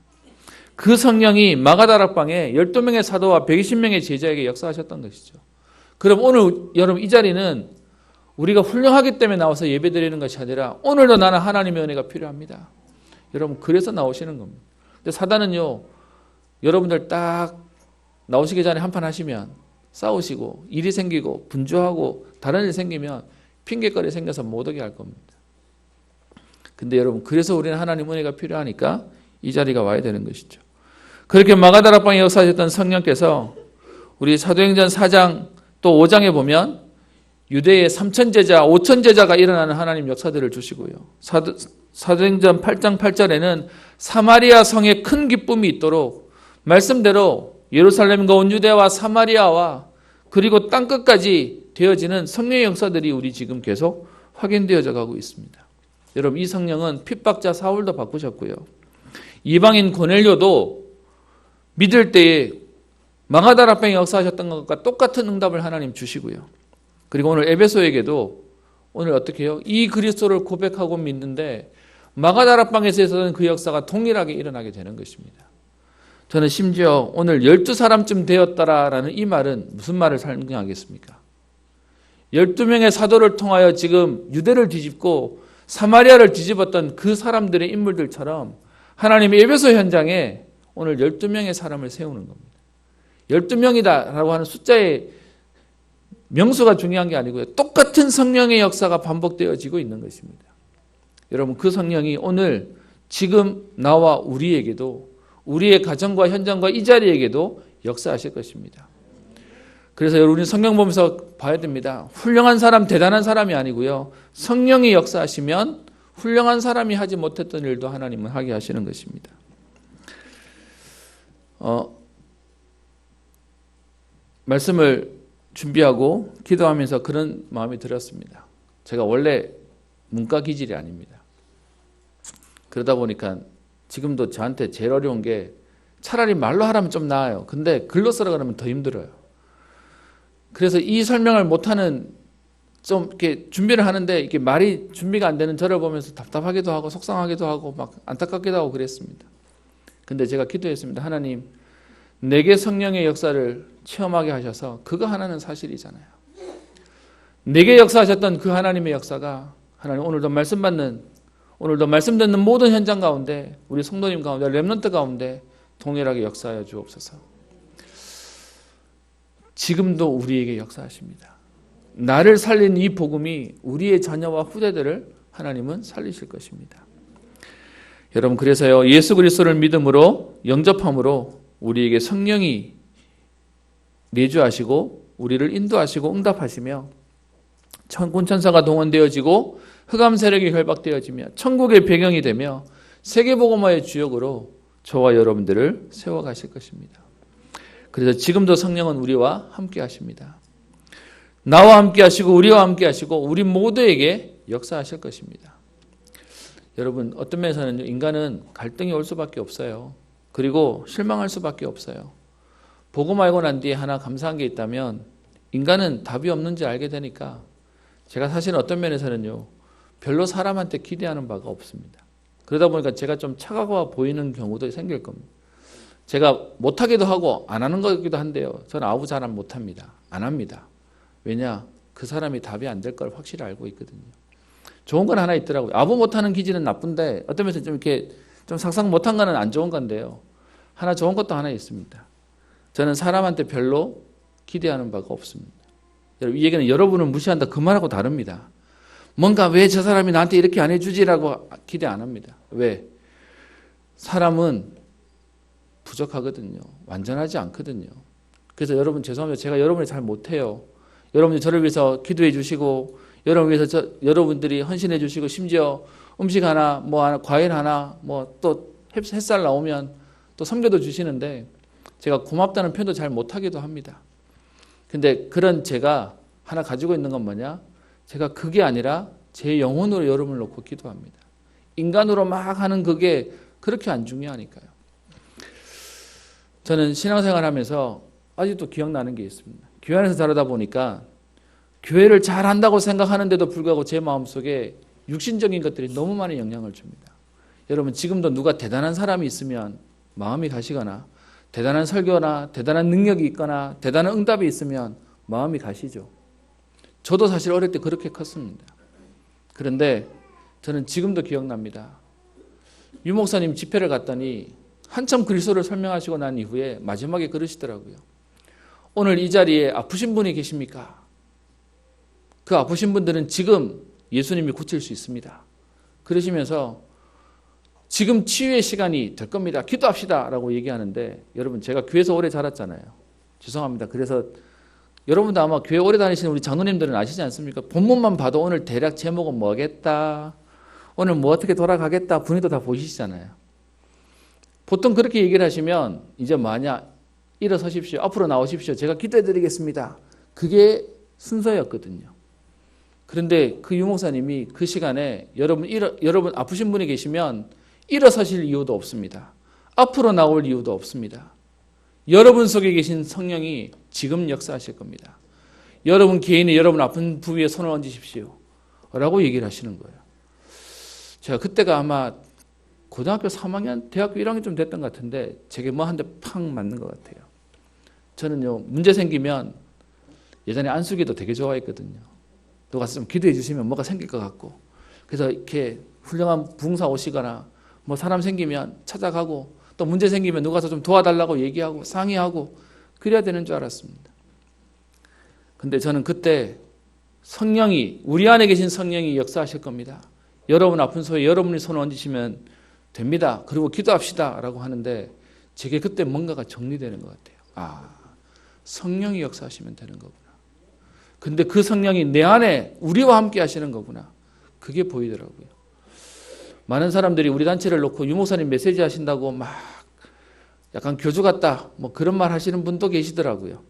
그 성령이 마가다락방에 12명의 사도와 120명의 제자에게 역사하셨던 것이죠. 그럼 오늘 여러분 이 자리는 우리가 훌륭하기 때문에 나와서 예배드리는 것이 아니라 오늘도 나는 하나님의 은혜가 필요합니다. 여러분 그래서 나오시는 겁니다. 근데 사단은요, 여러분들 딱 나오시기 전에 한판 하시면 싸우시고 일이 생기고 분주하고 다른 일 생기면 핑계거리 생겨서 못 오게 할 겁니다. 근데 여러분 그래서 우리는 하나님 은혜가 필요하니까 이 자리가 와야 되는 것이죠. 그렇게 마가다락방에 역사하셨던 성령께서 우리 사도행전 4장 또 5장에 보면 유대의 3,000제자, 5,000제자가 일어나는 하나님 역사들을 주시고요. 사도행전 8장 8절에는 사마리아 성에 큰 기쁨이 있도록 말씀대로 예루살렘과 온 유대와 사마리아와 그리고 땅끝까지 되어지는 성령의 역사들이 우리 지금 계속 확인되어져 가고 있습니다. 여러분 이 성령은 핍박자 사울도 바꾸셨고요. 이방인 고넬료도 믿을 때에 마가다락방에 역사하셨던 것과 똑같은 응답을 하나님 주시고요. 그리고 오늘 에베소에게도 오늘 어떻게 해요? 이 그리스도를 고백하고 믿는데 마가다락방에서는 그 역사가 동일하게 일어나게 되는 것입니다. 저는 심지어 오늘 12사람쯤 되었다라는 이 말은 무슨 말을 설명하겠습니까? 12명의 사도를 통하여 지금 유대를 뒤집고 사마리아를 뒤집었던 그 사람들의 인물들처럼 하나님의 에베소 현장에 오늘 12명의 사람을 세우는 겁니다. 12명이다라고 하는 숫자의 명수가 중요한 게 아니고요. 똑같은 성령의 역사가 반복되어지고 있는 것입니다. 여러분 그 성령이 오늘 지금 나와 우리에게도 우리의 가정과 현장과 이 자리에게도 역사하실 것입니다. 그래서 여러분이 성경 보면서 봐야 됩니다. 훌륭한 사람, 대단한 사람이 아니고요. 성령이 역사하시면 훌륭한 사람이 하지 못했던 일도 하나님은 하게 하시는 것입니다. 말씀을 준비하고 기도하면서 그런 마음이 들었습니다. 제가 원래 문과 기질이 아닙니다. 그러다 보니까 지금도 저한테 제일 어려운 게 차라리 말로 하라면 좀 나아요. 근데 글로 쓰라 그러면 더 힘들어요. 그래서 이 설명을 못하는 좀 이렇게 준비를 하는데 이게 말이 준비가 안 되는 저를 보면서 답답하기도 하고 속상하기도 하고 막 안타깝기도 하고 그랬습니다. 근데 제가 기도했습니다. 하나님, 내게 성령의 역사를 체험하게 하셔서 그거 하나는 사실이잖아요. 내게 역사하셨던 그 하나님의 역사가 하나님 오늘도 말씀 받는 오늘도 말씀 듣는 모든 현장 가운데 우리 성도님 가운데 렘넌트 가운데 동일하게 역사하여 주옵소서. 지금도 우리에게 역사하십니다. 나를 살린 이 복음이 우리의 자녀와 후대들을 하나님은 살리실 것입니다. 여러분 그래서요 예수 그리스도를 믿음으로 영접함으로 우리에게 성령이 내주하시고 우리를 인도하시고 응답하시며 천군 천사가 동원되어지고 흑암 세력이 결박되어지며 천국의 배경이 되며 세계복음화의 주역으로 저와 여러분들을 세워가실 것입니다. 그래서 지금도 성령은 우리와 함께 하십니다. 나와 함께 하시고 우리와 함께 하시고 우리 모두에게 역사하실 것입니다. 여러분 어떤 면에서는 인간은 갈등이 올 수밖에 없어요. 그리고 실망할 수밖에 없어요. 복음 알고 난 뒤에 하나 감사한 게 있다면 인간은 답이 없는지 알게 되니까 제가 사실 어떤 면에서는요 별로 사람한테 기대하는 바가 없습니다. 그러다 보니까 제가 좀 차가워 보이는 경우도 생길 겁니다. 제가 못하기도 하고 안 하는 거기도 한데요. 저는 아부 잘 못합니다. 안 합니다. 왜냐? 그 사람이 답이 안 될 걸 확실히 알고 있거든요. 좋은 건 하나 있더라고요. 아부 못하는 기질은 나쁜데 어떤 면에서 좀 이렇게 좀 상상 못한 거는 안 좋은 건데요. 하나 좋은 것도 하나 있습니다. 저는 사람한테 별로 기대하는 바가 없습니다. 이 얘기는 여러분을 무시한다 그 말하고 다릅니다. 뭔가 왜 저 사람이 나한테 이렇게 안 해주지라고 기대 안 합니다. 왜? 사람은 부족하거든요. 완전하지 않거든요. 그래서 여러분 죄송합니다. 제가 여러분을 잘 못해요. 여러분이 저를 위해서 기도해 주시고 여러분을 위해서 여러분들이 헌신해 주시고 심지어 음식 하나 뭐 하나, 과일 하나 뭐 또 햇살 나오면 또 섬겨도 주시는데 제가 고맙다는 표현도 잘 못하기도 합니다. 근데 그런 제가 하나 가지고 있는 건 뭐냐? 제가 그게 아니라 제 영혼으로 여러분을 놓고 기도합니다. 인간으로 막 하는 그게 그렇게 안 중요하니까요. 저는 신앙생활 하면서 아직도 기억나는 게 있습니다. 교회 안에서 자라다 보니까 교회를 잘한다고 생각하는데도 불구하고 제 마음속에 육신적인 것들이 너무 많은 영향을 줍니다. 여러분 지금도 누가 대단한 사람이 있으면 마음이 가시거나 대단한 설교나 대단한 능력이 있거나 대단한 응답이 있으면 마음이 가시죠. 저도 사실 어릴 때 그렇게 컸습니다. 그런데 저는 지금도 기억납니다. 유 목사님 집회를 갔더니 한참 그리스도를 설명하시고 난 이후에 마지막에 그러시더라고요. 오늘 이 자리에 아프신 분이 계십니까? 그 아프신 분들은 지금 예수님이 고칠 수 있습니다. 그러시면서 지금 치유의 시간이 될 겁니다. 기도합시다 라고 얘기하는데, 여러분 제가 교회에서 오래 자랐잖아요. 죄송합니다. 그래서 여러분도 아마 교회 오래 다니시는 우리 장로님들은 아시지 않습니까? 본문만 봐도 오늘 대략 제목은 뭐겠다, 오늘 뭐 어떻게 돌아가겠다 분위기도 다 보이시잖아요. 보통 그렇게 얘기를 하시면 이제 만약 일어서십시오, 앞으로 나오십시오, 제가 기도해드리겠습니다, 그게 순서였거든요. 그런데 그 유목사님이 그 시간에 여러분 아프신 분이 계시면 일어서실 이유도 없습니다. 앞으로 나올 이유도 없습니다. 여러분 속에 계신 성령이 지금 역사하실 겁니다. 여러분 개인이 여러분 아픈 부위에 손을 얹으십시오 라고 얘기를 하시는 거예요. 제가 그때가 아마 고등학교 3학년, 대학교 1학년 좀 됐던 것 같은데 제게 뭐 한 대 팍 맞는 것 같아요. 저는요, 문제 생기면 예전에 안수기도 되게 좋아했거든요. 누가 좀 기도해 주시면 뭐가 생길 것 같고, 그래서 이렇게 훌륭한 부흥사 오시거나 뭐 사람 생기면 찾아가고, 또 문제 생기면 누가서 좀 도와달라고 얘기하고 상의하고 그래야 되는 줄 알았습니다. 근데 저는 그때 성령이, 우리 안에 계신 성령이 역사하실 겁니다. 여러분 아픈 소에 여러분이 손을 얹으시면 됩니다. 그리고 기도합시다 라고 하는데 제게 그때 뭔가가 정리되는 것 같아요. 아, 성령이 역사하시면 되는 거구나. 근데 그 성령이 내 안에 우리와 함께 하시는 거구나. 그게 보이더라고요. 많은 사람들이 우리 단체를 놓고 유 목사님 메시지 하신다고 막 약간 교주 같다 뭐 그런 말 하시는 분도 계시더라고요.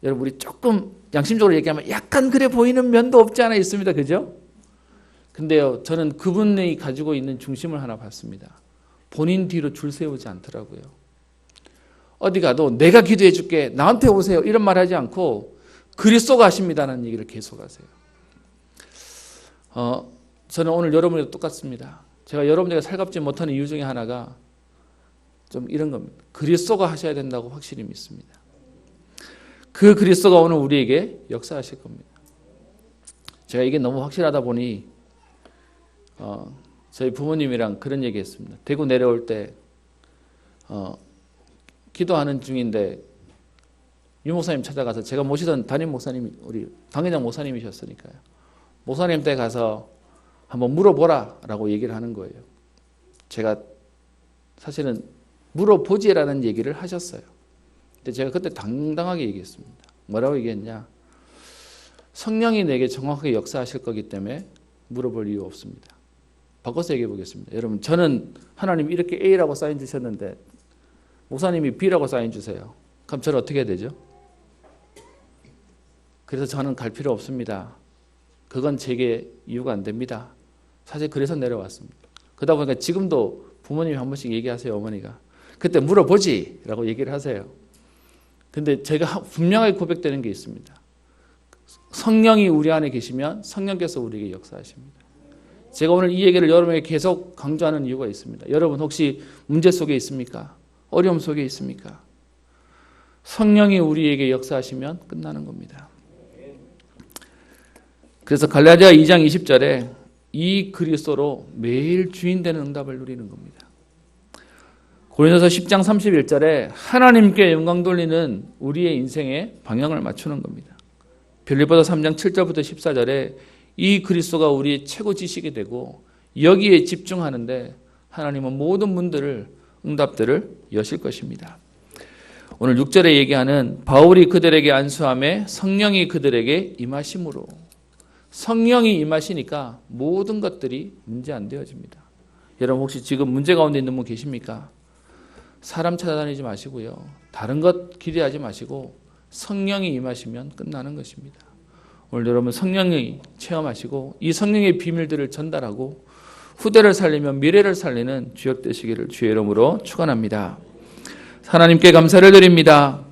여러분 우리 조금 양심적으로 얘기하면 약간 그래 보이는 면도 없지 않아 있습니다. 그죠? 근데요, 저는 그분이 가지고 있는 중심을 하나 봤습니다. 본인 뒤로 줄 세우지 않더라고요. 어디 가도 내가 기도해 줄게, 나한테 오세요 이런 말 하지 않고 그리스도가 하십니다라는 얘기를 계속 하세요. 저는 오늘 여러분과 똑같습니다. 제가 여러분에게 살갑지 못하는 이유 중에 하나가 좀 이런 겁니다. 그리스도가 하셔야 된다고 확실히 믿습니다. 그 그리스도가 오늘 우리에게 역사하실 겁니다. 제가 이게 너무 확실하다 보니 저희 부모님이랑 그런 얘기했습니다. 대구 내려올 때 기도하는 중인데 유 목사님 찾아가서, 제가 모시던 담임 목사님이 우리 당회장 목사님이셨으니까요. 목사님 때 가서 한번 물어보라 라고 얘기를 하는 거예요. 제가 사실은 물어보지라는 얘기를 하셨어요. 근데 제가 그때 당당하게 얘기했습니다. 뭐라고 얘기했냐? 성령이 내게 정확하게 역사하실 거기 때문에 물어볼 이유 없습니다. 바꿔서 얘기해 보겠습니다. 여러분, 저는 하나님 이렇게 A라고 사인 주셨는데 목사님이 B라고 사인 주세요. 그럼 저는 어떻게 해야 되죠? 그래서 저는 갈 필요 없습니다. 그건 제게 이유가 안 됩니다. 사실 그래서 내려왔습니다. 그러다 보니까 지금도 부모님이 한 번씩 얘기하세요. 어머니가 그때 물어보지 라고 얘기를 하세요. 근데 제가 분명하게 고백되는 게 있습니다. 성령이 우리 안에 계시면 성령께서 우리에게 역사하십니다. 제가 오늘 이 얘기를 여러분에게 계속 강조하는 이유가 있습니다. 여러분 혹시 문제 속에 있습니까? 어려움 속에 있습니까? 성령이 우리에게 역사하시면 끝나는 겁니다. 그래서 갈라디아 2장 20절에 이 그리스도로 매일 주인 되는 응답을 누리는 겁니다. 고린도서 10장 31절에 하나님께 영광 돌리는 우리의 인생의 방향을 맞추는 겁니다. 빌립보서 3장 7절부터 14절에 이 그리스도가 우리의 최고 지식이 되고 여기에 집중하는데 하나님은 모든 문들을, 응답들을 여실 것입니다. 오늘 6절에 얘기하는 바울이 그들에게 안수함에 성령이 그들에게 임하심으로, 성령이 임하시니까 모든 것들이 문제 안 되어집니다. 여러분 혹시 지금 문제 가운데 있는 분 계십니까? 사람 찾아다니지 마시고요. 다른 것 기대하지 마시고 성령이 임하시면 끝나는 것입니다. 오늘 여러분 성령이 체험하시고 이 성령의 비밀들을 전달하고 후대를 살리며 미래를 살리는 주역 되시기를 주의 이름으로 축원합니다. 하나님께 감사를 드립니다.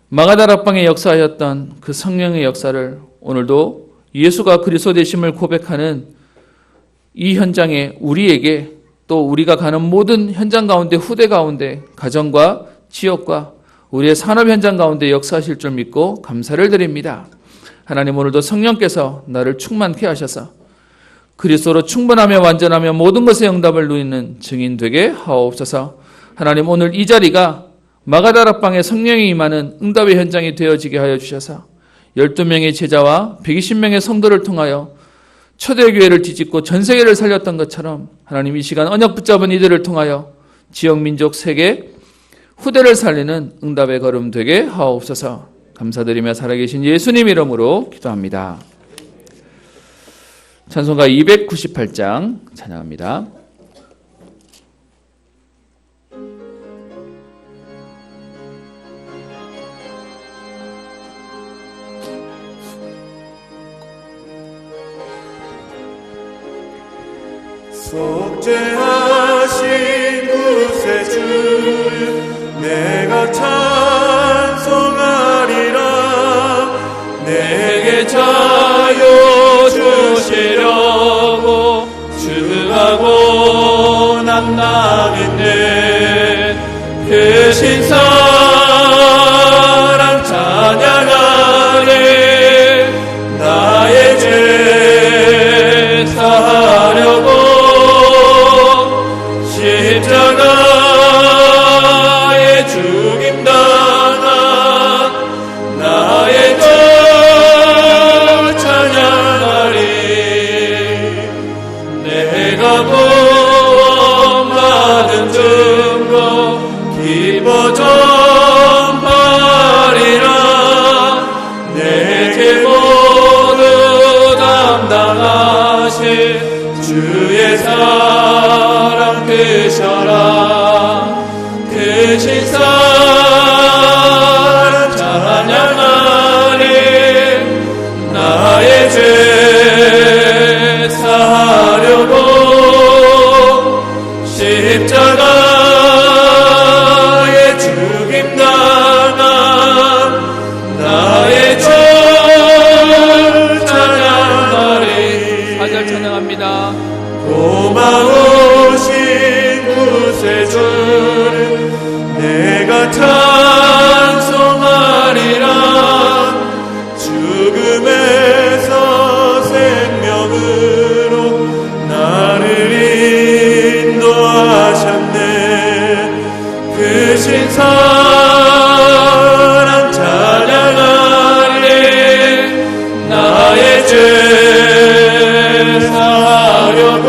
마가다락방에 역사하였던 그 성령의 역사를 오늘도 예수가 그리스도 되심을 고백하는 이 현장에 우리에게 또 우리가 가는 모든 현장 가운데, 후대 가운데, 가정과 지역과 우리의 산업 현장 가운데 역사하실 줄 믿고 감사를 드립니다. 하나님, 오늘도 성령께서 나를 충만케 하셔서 그리스도로 충분하며 완전하며 모든 것의 응답을 누리는 증인 되게 하옵소서. 하나님, 오늘 이 자리가 마가다락방에 성령이 임하는 응답의 현장이 되어지게 하여 주셔서 12명의 제자와 120명의 성도를 통하여 초대교회를 뒤집고 전 세계를 살렸던 것처럼 하나님, 이 시간 언약 붙잡은 이들을 통하여 지역, 민족, 세계, 후대를 살리는 응답의 걸음 되게 하옵소서. 감사드리며 살아계신 예수님 이름으로 기도합니다. 찬송가 298장 찬양합니다. 속죄하신 구세주 내가 찬송하리라. 내게 자유 주시려고 주하고 남남인데 크신 사랑 찬양하리. 나의 죄 사하려고 십자가에 죽임당한 나의 죄 찬양하리. 내가 구원받은 증거 기뻐 전파리라. 내 죄 모두 담당하신 주의 사랑 크셔라. 크신 사랑 찬양하리. 나의 죄 사하려고 십자가에 죽임당한 나의 죄 찬양하리. 4절 찬양합니다. 고마우신 구세주를 내가 찬송하리라. 죽음에서 생명으로 나를 인도하셨네. 크신 사랑 찬양하리. 나의 죄 사하려고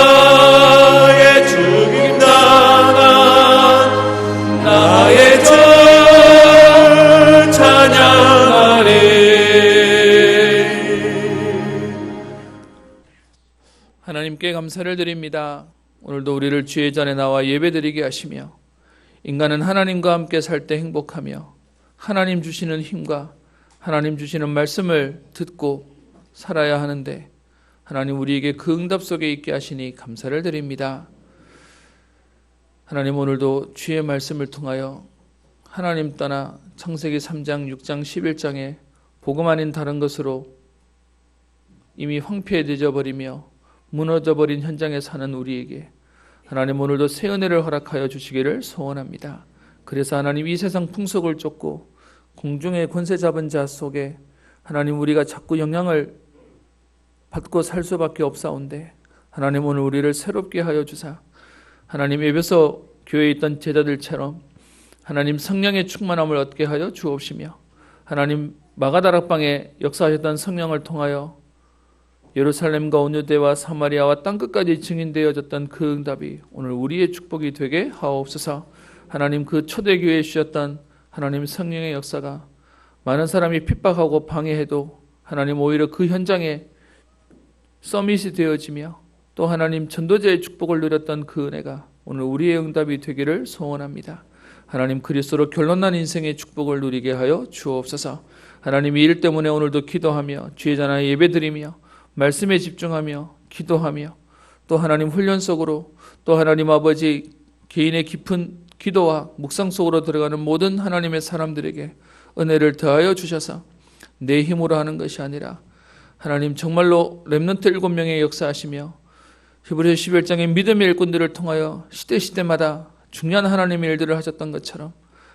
십자가에 죽임당한 나의 죄 찬양하리. 하나님께 감사를 드립니다. 오늘도 우리를 주의 전에 나와 예배드리게 하시며 인간은 하나님과 함께 살 때 행복하며 하나님 주시는 힘과 하나님 주시는 말씀을 듣고 살아야 하는데 하나님, 우리에게 그 응답 속에 있게 하시니 감사를 드립니다. 하나님, 오늘도 주의 말씀을 통하여 하나님 떠나 창세기 3장, 6장, 11장에 복음 아닌 다른 것으로 이미 황폐해져 버리며 무너져 버린 현장에 사는 우리에게 하나님, 오늘도 새 은혜를 허락하여 주시기를 소원합니다. 그래서 하나님, 이 세상 풍속을 쫓고 공중의 권세 잡은 자 속에 하나님, 우리가 자꾸 영향을 받고 살 수밖에 없사온데 하나님, 오늘 우리를 새롭게 하여 주사 하나님, 에베소 교회에 있던 제자들처럼 하나님 성령의 충만함을 얻게 하여 주옵시며 하나님, 마가다락방에 역사하셨던 성령을 통하여 예루살렘과 온 유대와 사마리아와 땅끝까지 증인되어졌던 그 응답이 오늘 우리의 축복이 되게 하옵소서. 하나님, 그 초대교회에 주셨던 하나님 성령의 역사가 많은 사람이 핍박하고 방해해도 하나님, 오히려 그 현장에 서밋이 되어지며 또 하나님 전도자의 축복을 누렸던 그 은혜가 오늘 우리의 응답이 되기를 소원합니다. 하나님, 그리스도로 결론난 인생의 축복을 누리게 하여 주옵소서. 하나님, 이 일 때문에 오늘도 기도하며 주의 전에 예배드리며 말씀에 집중하며 기도하며 또 하나님 훈련 속으로 또 하나님 아버지 개인의 깊은 기도와 묵상 속으로 들어가는 모든 하나님의 사람들에게 은혜를 더하여 주셔서 내 힘으로 하는 것이 아니라 하나님 정말로 렘넌트 7명의 역사하시며 히브리서 11장의 믿음의 일꾼들을 통하여 시대마다 중요한 하나님의 일들을 하셨던 것처럼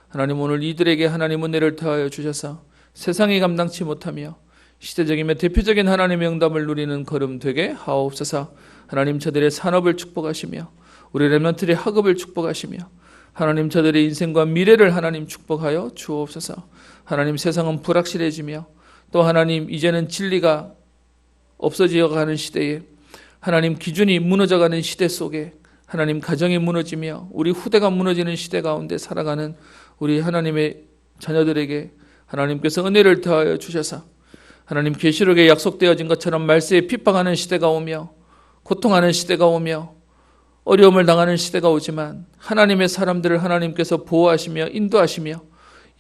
하나님 오늘 이들에게 하나님 은혜를 더하여 주셔서 세상이 감당치 못하며 시대적이며 대표적인 하나님의 응답을 누리는 걸음 되게 하옵소서. 하나님 저들의 산업을 축복하시며 우리 렘넌트의 학업을 축복하시며 하나님 저들의 인생과 미래를 하나님 축복하여 주옵소서. 하나님 세상은 불확실해지며 또 하나님 이제는 진리가 없어지어가는 시대에 하나님 기준이 무너져가는 시대 속에 하나님 가정이 무너지며 우리 후대가 무너지는 시대 가운데 살아가는 우리 하나님의 자녀들에게 하나님께서 은혜를 더하여 주셔서 하나님 계시록에 약속되어진 것처럼 말세에 핍박하는 시대가 오며 고통하는 시대가 오며 어려움을 당하는 시대가 오지만 하나님의 사람들을 하나님께서 보호하시며 인도하시며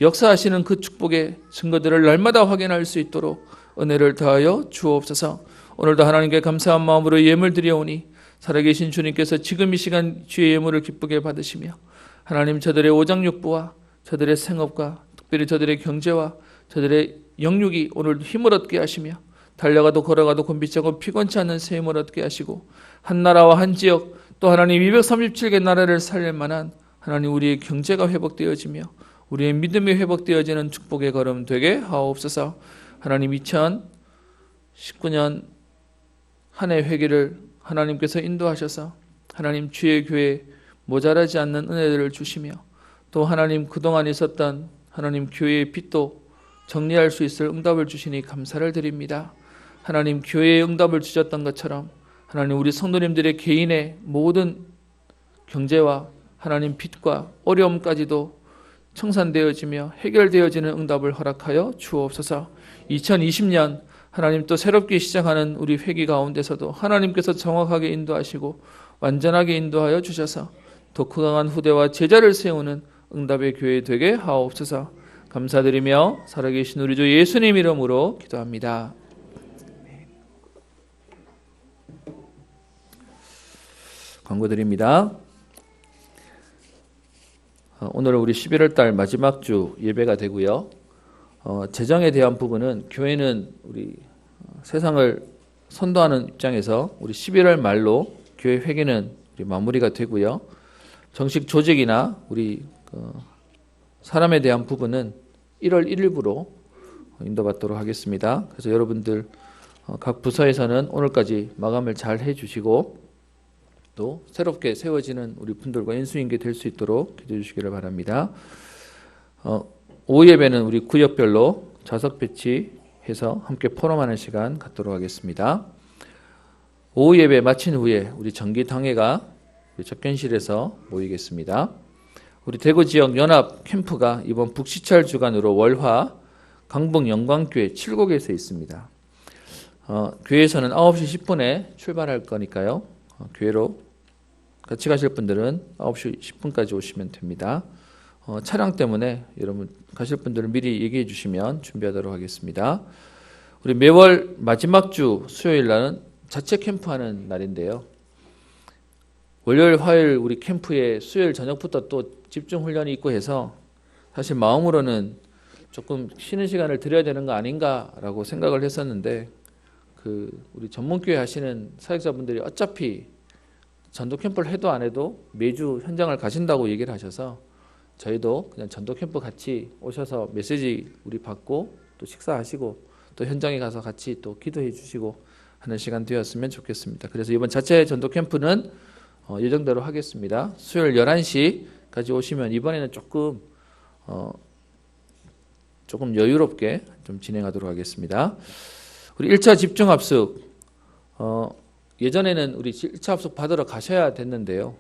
역사하시는 그 축복의 증거들을 날마다 확인할 수 있도록 은혜를 더하여 주옵소서. 오늘도 하나님께 감사한 마음으로 예물 드려오니 살아계신 주님께서 지금 이 시간 주의 예물을 기쁘게 받으시며 하나님 저들의 오장육부와 저들의 생업과 특별히 저들의 경제와 저들의 영육이 오늘 힘을 얻게 하시며 달려가도 걸어가도 곤비지 않고 피곤치 않는 새 힘을 얻게 하시고 한 나라와 한 지역 또 하나님 237개 나라를 살릴 만한 하나님 우리의 경제가 회복되어지며 우리의 믿음이 회복되어지는 축복의 걸음 되게 하옵소서. 하나님 2019년 한 해 회기를 하나님께서 인도하셔서 하나님 주의 교회에 모자라지 않는 은혜들을 주시며 또 하나님 그동안 있었던 하나님 교회의 빚도 정리할 수 있을 응답을 주시니 감사를 드립니다. 하나님 교회에 응답을 주셨던 것처럼 하나님 우리 성도님들의 개인의 모든 경제와 하나님 빚과 어려움까지도 청산되어지며 해결되어지는 응답을 허락하여 주옵소서. 2020년 하나님 또 새롭게 시작하는 우리 회기 가운데서도 하나님께서 정확하게 인도하시고 완전하게 인도하여 주셔서 더 강한 후대와 제자를 세우는 응답의 교회 되게 하옵소서. 감사드리며 살아계신 우리 주 예수님 이름으로 기도합니다. 광고 드립니다. 오늘 우리 11월 달 마지막 주 예배가 되고요. 재정에 대한 부분은 교회는 우리 세상을 선도하는 입장에서 우리 11월 말로 교회 회계는 마무리가 되고요. 정식 조직이나 우리 사람에 대한 부분은 1월 1일부로 인도받도록 하겠습니다. 그래서 여러분들 각 부서에서는 오늘까지 마감을 잘 해주시고 또 새롭게 세워지는 우리 분들과 인수인계 될 수 있도록 기도해 주시기를 바랍니다. 오후 예배는 우리 구역별로 좌석 배치해서 함께 포럼하는 시간 갖도록 하겠습니다. 오후 예배 마친 후에 우리 정기당회가 접견실에서 모이겠습니다. 우리 대구 지역 연합 캠프가 이번 북시찰 주간으로 월화 강북 영광교회 7곡에서 있습니다. 교회에서는 9시 10분에 출발할 거니까요. 교회로 같이 가실 분들은 9시 10분까지 오시면 됩니다. 차량 때문에 여러분 가실 분들은 미리 얘기해 주시면 준비하도록 하겠습니다. 우리 매월 마지막 주 수요일 날은 자체 캠프하는 날인데요. 월요일, 화요일 우리 캠프에 수요일 저녁부터 또 집중 훈련이 있고 해서 사실 마음으로는 조금 쉬는 시간을 드려야 되는 거 아닌가라고 생각을 했었는데 우리 전문교회 하시는 사역자분들이 어차피 전도 캠프를 해도 안 해도 매주 현장을 가신다고 얘기를 하셔서 저희도 그냥 전도 캠프 같이 오셔서 메시지 우리 받고 또 식사하시고 또 현장에 가서 같이 또 기도해 주시고 하는 시간 되었으면 좋겠습니다. 그래서 이번 자체 전도 캠프는 예정대로 하겠습니다. 수요일 11시까지 오시면 이번에는 조금 여유롭게 좀 진행하도록 하겠습니다. 우리 1차 집중합숙 예전에는 우리 1차 합숙 받으러 가셔야 됐는데요.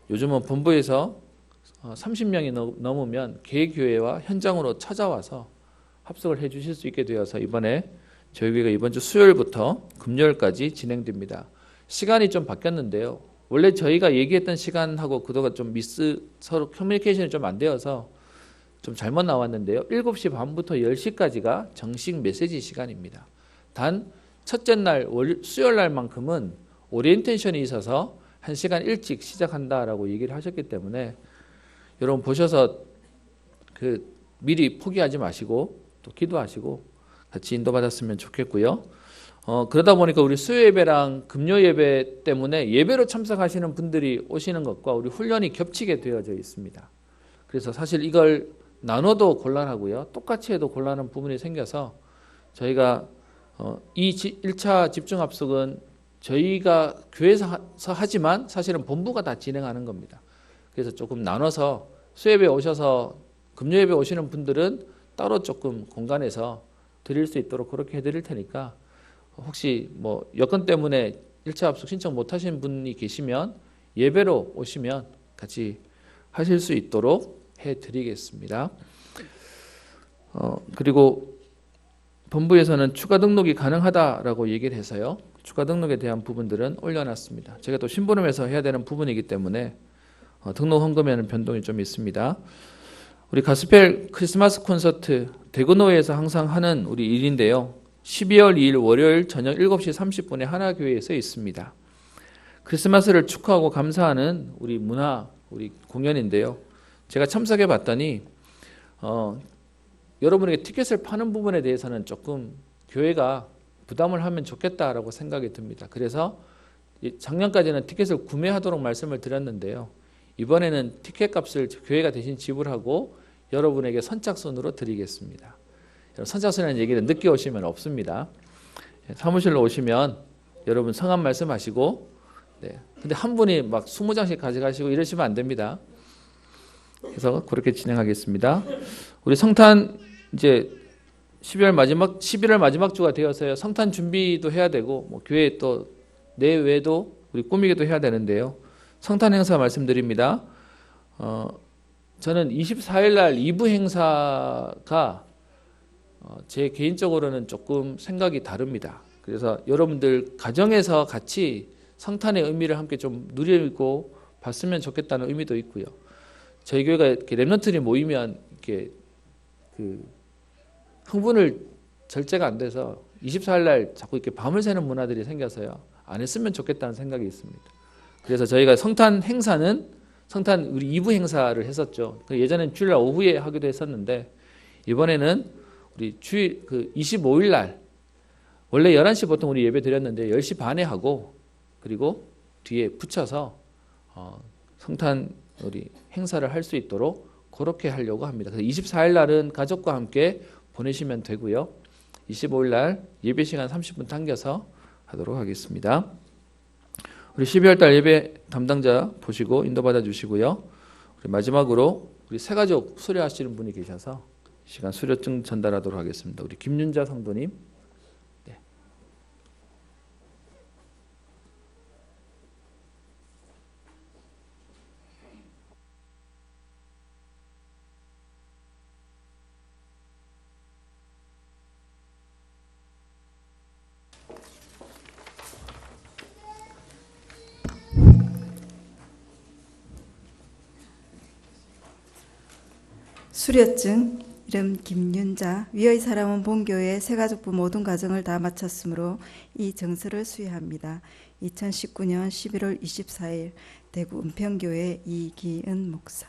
요즘은 본부에서 30명이 넘으면 개교회와 현장으로 찾아와서 합숙을 해 주실 수 있게 되어서 이번에 저희 교회가 이번 주 수요일부터 금요일까지 진행됩니다. 시간이 좀 바뀌었는데요. 원래 저희가 얘기했던 시간하고 그동안 좀 서로 커뮤니케이션이 좀 안 되어서 좀 잘못 나왔는데요. 7시 반부터 10시까지가 정식 메시지 시간입니다. 단 첫째 날 수요일 날만큼은 오리엔테이션이 있어서 1시간 일찍 시작한다라고 얘기를 하셨기 때문에 여러분 보셔서 미리 포기하지 마시고 또 기도하시고 같이 인도받았으면 좋겠고요. 그러다 보니까 우리 수요 예배랑 금요 예배 때문에 예배로 참석하시는 분들이 오시는 것과 우리 훈련이 겹치게 되어져 있습니다. 그래서 사실 이걸 나눠도 곤란하고요. 똑같이 해도 곤란한 부분이 생겨서 저희가 이 1차 집중합숙은 저희가 교회에서 하지만 사실은 본부가 다 진행하는 겁니다. 그래서 조금 나눠서 수요예배 오셔서 금요예배 오시는 분들은 따로 조금 공간에서 드릴 수 있도록 그렇게 해드릴 테니까 혹시 뭐 여건 때문에 1차 합숙 신청 못 하신 분이 계시면 예배로 오시면 같이 하실 수 있도록 해드리겠습니다. 그리고 본부에서는 추가 등록이 가능하다라고 얘기를 해서요. 추가 등록에 대한 부분들은 올려놨습니다. 제가 또 심부름해서 해야 되는 부분이기 때문에 등록 헌금에는 변동이 좀 있습니다. 우리 가스펠 크리스마스 콘서트 대구노회에서 항상 하는 우리 일인데요. 12월 2일 월요일 저녁 7시 30분에 하나교회에서 있습니다. 크리스마스를 축하하고 감사하는 우리 문화, 우리 공연인데요. 제가 참석해 봤더니 여러분에게 티켓을 파는 부분에 대해서는 조금 교회가 부담을 하면 좋겠다라고 생각이 듭니다. 그래서 작년까지는 티켓을 구매하도록 말씀을 드렸는데요. 이번에는 티켓 값을 교회가 대신 지불하고 여러분에게 선착순으로 드리겠습니다. 선착순이라는 얘기는 늦게 오시면 없습니다. 사무실로 오시면 여러분 성함 말씀하시고, 근데 한 분이 막 20장씩 가져가시고 이러시면 안 됩니다. 그래서 그렇게 진행하겠습니다. 우리 성탄 이제 11월 마지막 주가 되어서요. 성탄 준비도 해야 되고 뭐 교회 또 내외도 우리 꾸미기도 해야 되는데요. 성탄 행사 말씀드립니다. 저는 24일 날 2부 행사가 제 개인적으로는 조금 생각이 다릅니다. 그래서 여러분들 가정에서 같이 성탄의 의미를 함께 좀 누리고 봤으면 좋겠다는 의미도 있고요. 저희 교회가 이렇게 랩런트들이 모이면 이렇게 그 흥분을 절제가 안 돼서 24일 날 자꾸 이렇게 밤을 새는 문화들이 생겨서요. 안 했으면 좋겠다는 생각이 있습니다. 그래서 저희가 성탄 행사는 성탄 우리 2부 행사를 했었죠. 예전엔 주일날 오후에 하기도 했었는데 이번에는 우리 주일 그 25일 날 원래 11시 보통 우리 예배 드렸는데 10시 반에 하고 그리고 뒤에 붙여서 성탄 우리 행사를 할 수 있도록 그렇게 하려고 합니다. 그래서 24일 날은 가족과 함께 보내시면 되고요. 25일 날 예배 시간 30분 당겨서 하도록 하겠습니다. 우리 12월 달 예배 담당자 보시고 인도받아 주시고요. 우리 마지막으로 우리 새가족 수료하시는 분이 계셔서 이 시간 수료증 전달하도록 하겠습니다. 우리 김윤자 성도님. 네. 수료증 이름 김윤자 위의 사람은 본교회 새가족부 모든 과정을 다 마쳤으므로 이 정서를 수여합니다. 2019년 11월 24일 대구 은평교회 이기은 목사.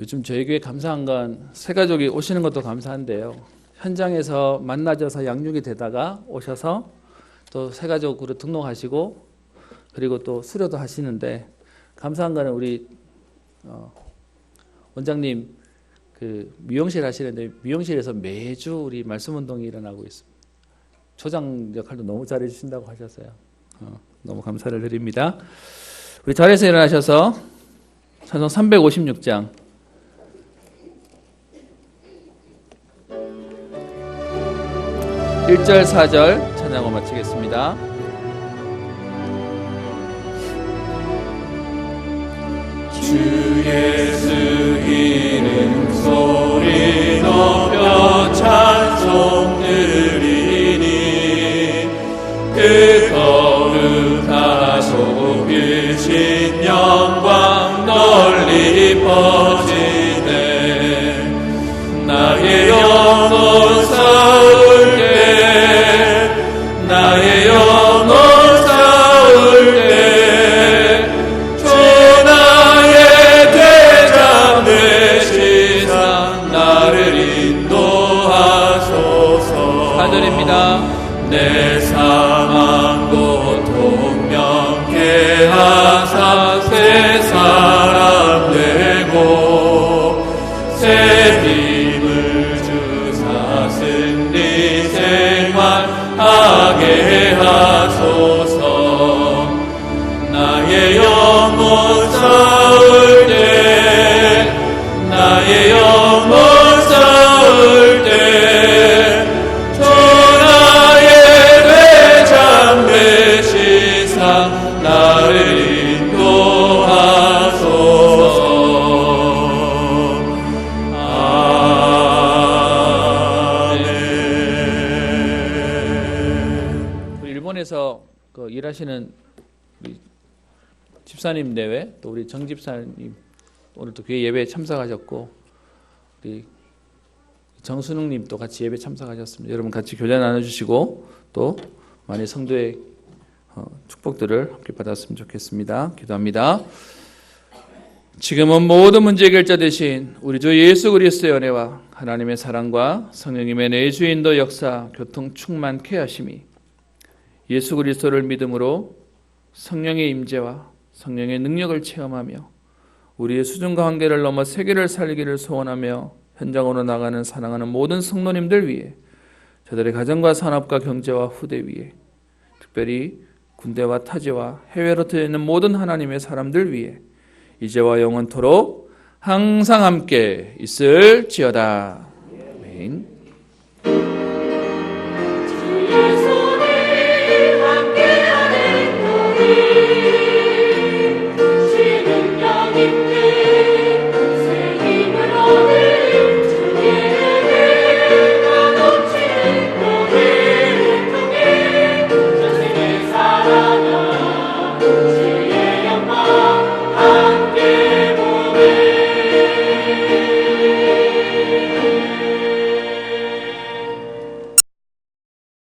요즘 저희 교회 감사한 건 새가족이 오시는 것도 감사한데요. 현장에서 만나져서 양육이 되다가 오셔서 또 새가족으로 등록하시고 그리고 또 수료도 하시는데 감사한 거는 우리 원장님 그 미용실 하시는데 미용실에서 매주 우리 말씀 운동이 일어나고 있습니다. 초장 역할도 너무 잘해 주신다고 하셨어요. 너무 감사를 드립니다. 우리 자리에서 일어나셔서 찬송 356장 1절 4절 찬양을 마치겠습니다. 주 예수 이름 소리 높여 찬송 드리니 그 거룩하소 크신 영광 널리 퍼지네 나의 영혼 내 사망 고통 명케 하사 새 사람 되고 새 힘을 주사 승리 생활하게 하소서. 나의 영혼 쌓을 때 나의 영혼 쌓을 때 전하의 대장 되시사 나를 인도하소서. 아멘. 일본에서 그 일하시는 우리 집사님 내외 또 우리 정 집사님 오늘 또 교회 예배에 참석하셨고 우리 정순웅님도 같이 예배 참석하셨습니다. 여러분 같이 교제 나눠주시고 또 많이 성도의 축복들을 함께 받았으면 좋겠습니다. 기도합니다. 지금은 모든 문제 해결자 되신 우리 주 예수 그리스도의 은혜와 하나님의 사랑과 성령님의 내주인도 역사 교통 충만케 하심이 예수 그리스도를 믿음으로 성령의 임재와 성령의 능력을 체험하며 우리의 수준과 한계를 넘어 세계를 살리기를 소원하며 현장으로 나가는 사랑하는 모든 성도님들 위해 저들의 가정과 산업과 경제와 후대 위에 특별히 군대와 타지와 해외로 트여 있는 모든 하나님의 사람들 위해 이제와 영원토록 항상 함께 있을지어다. 아멘.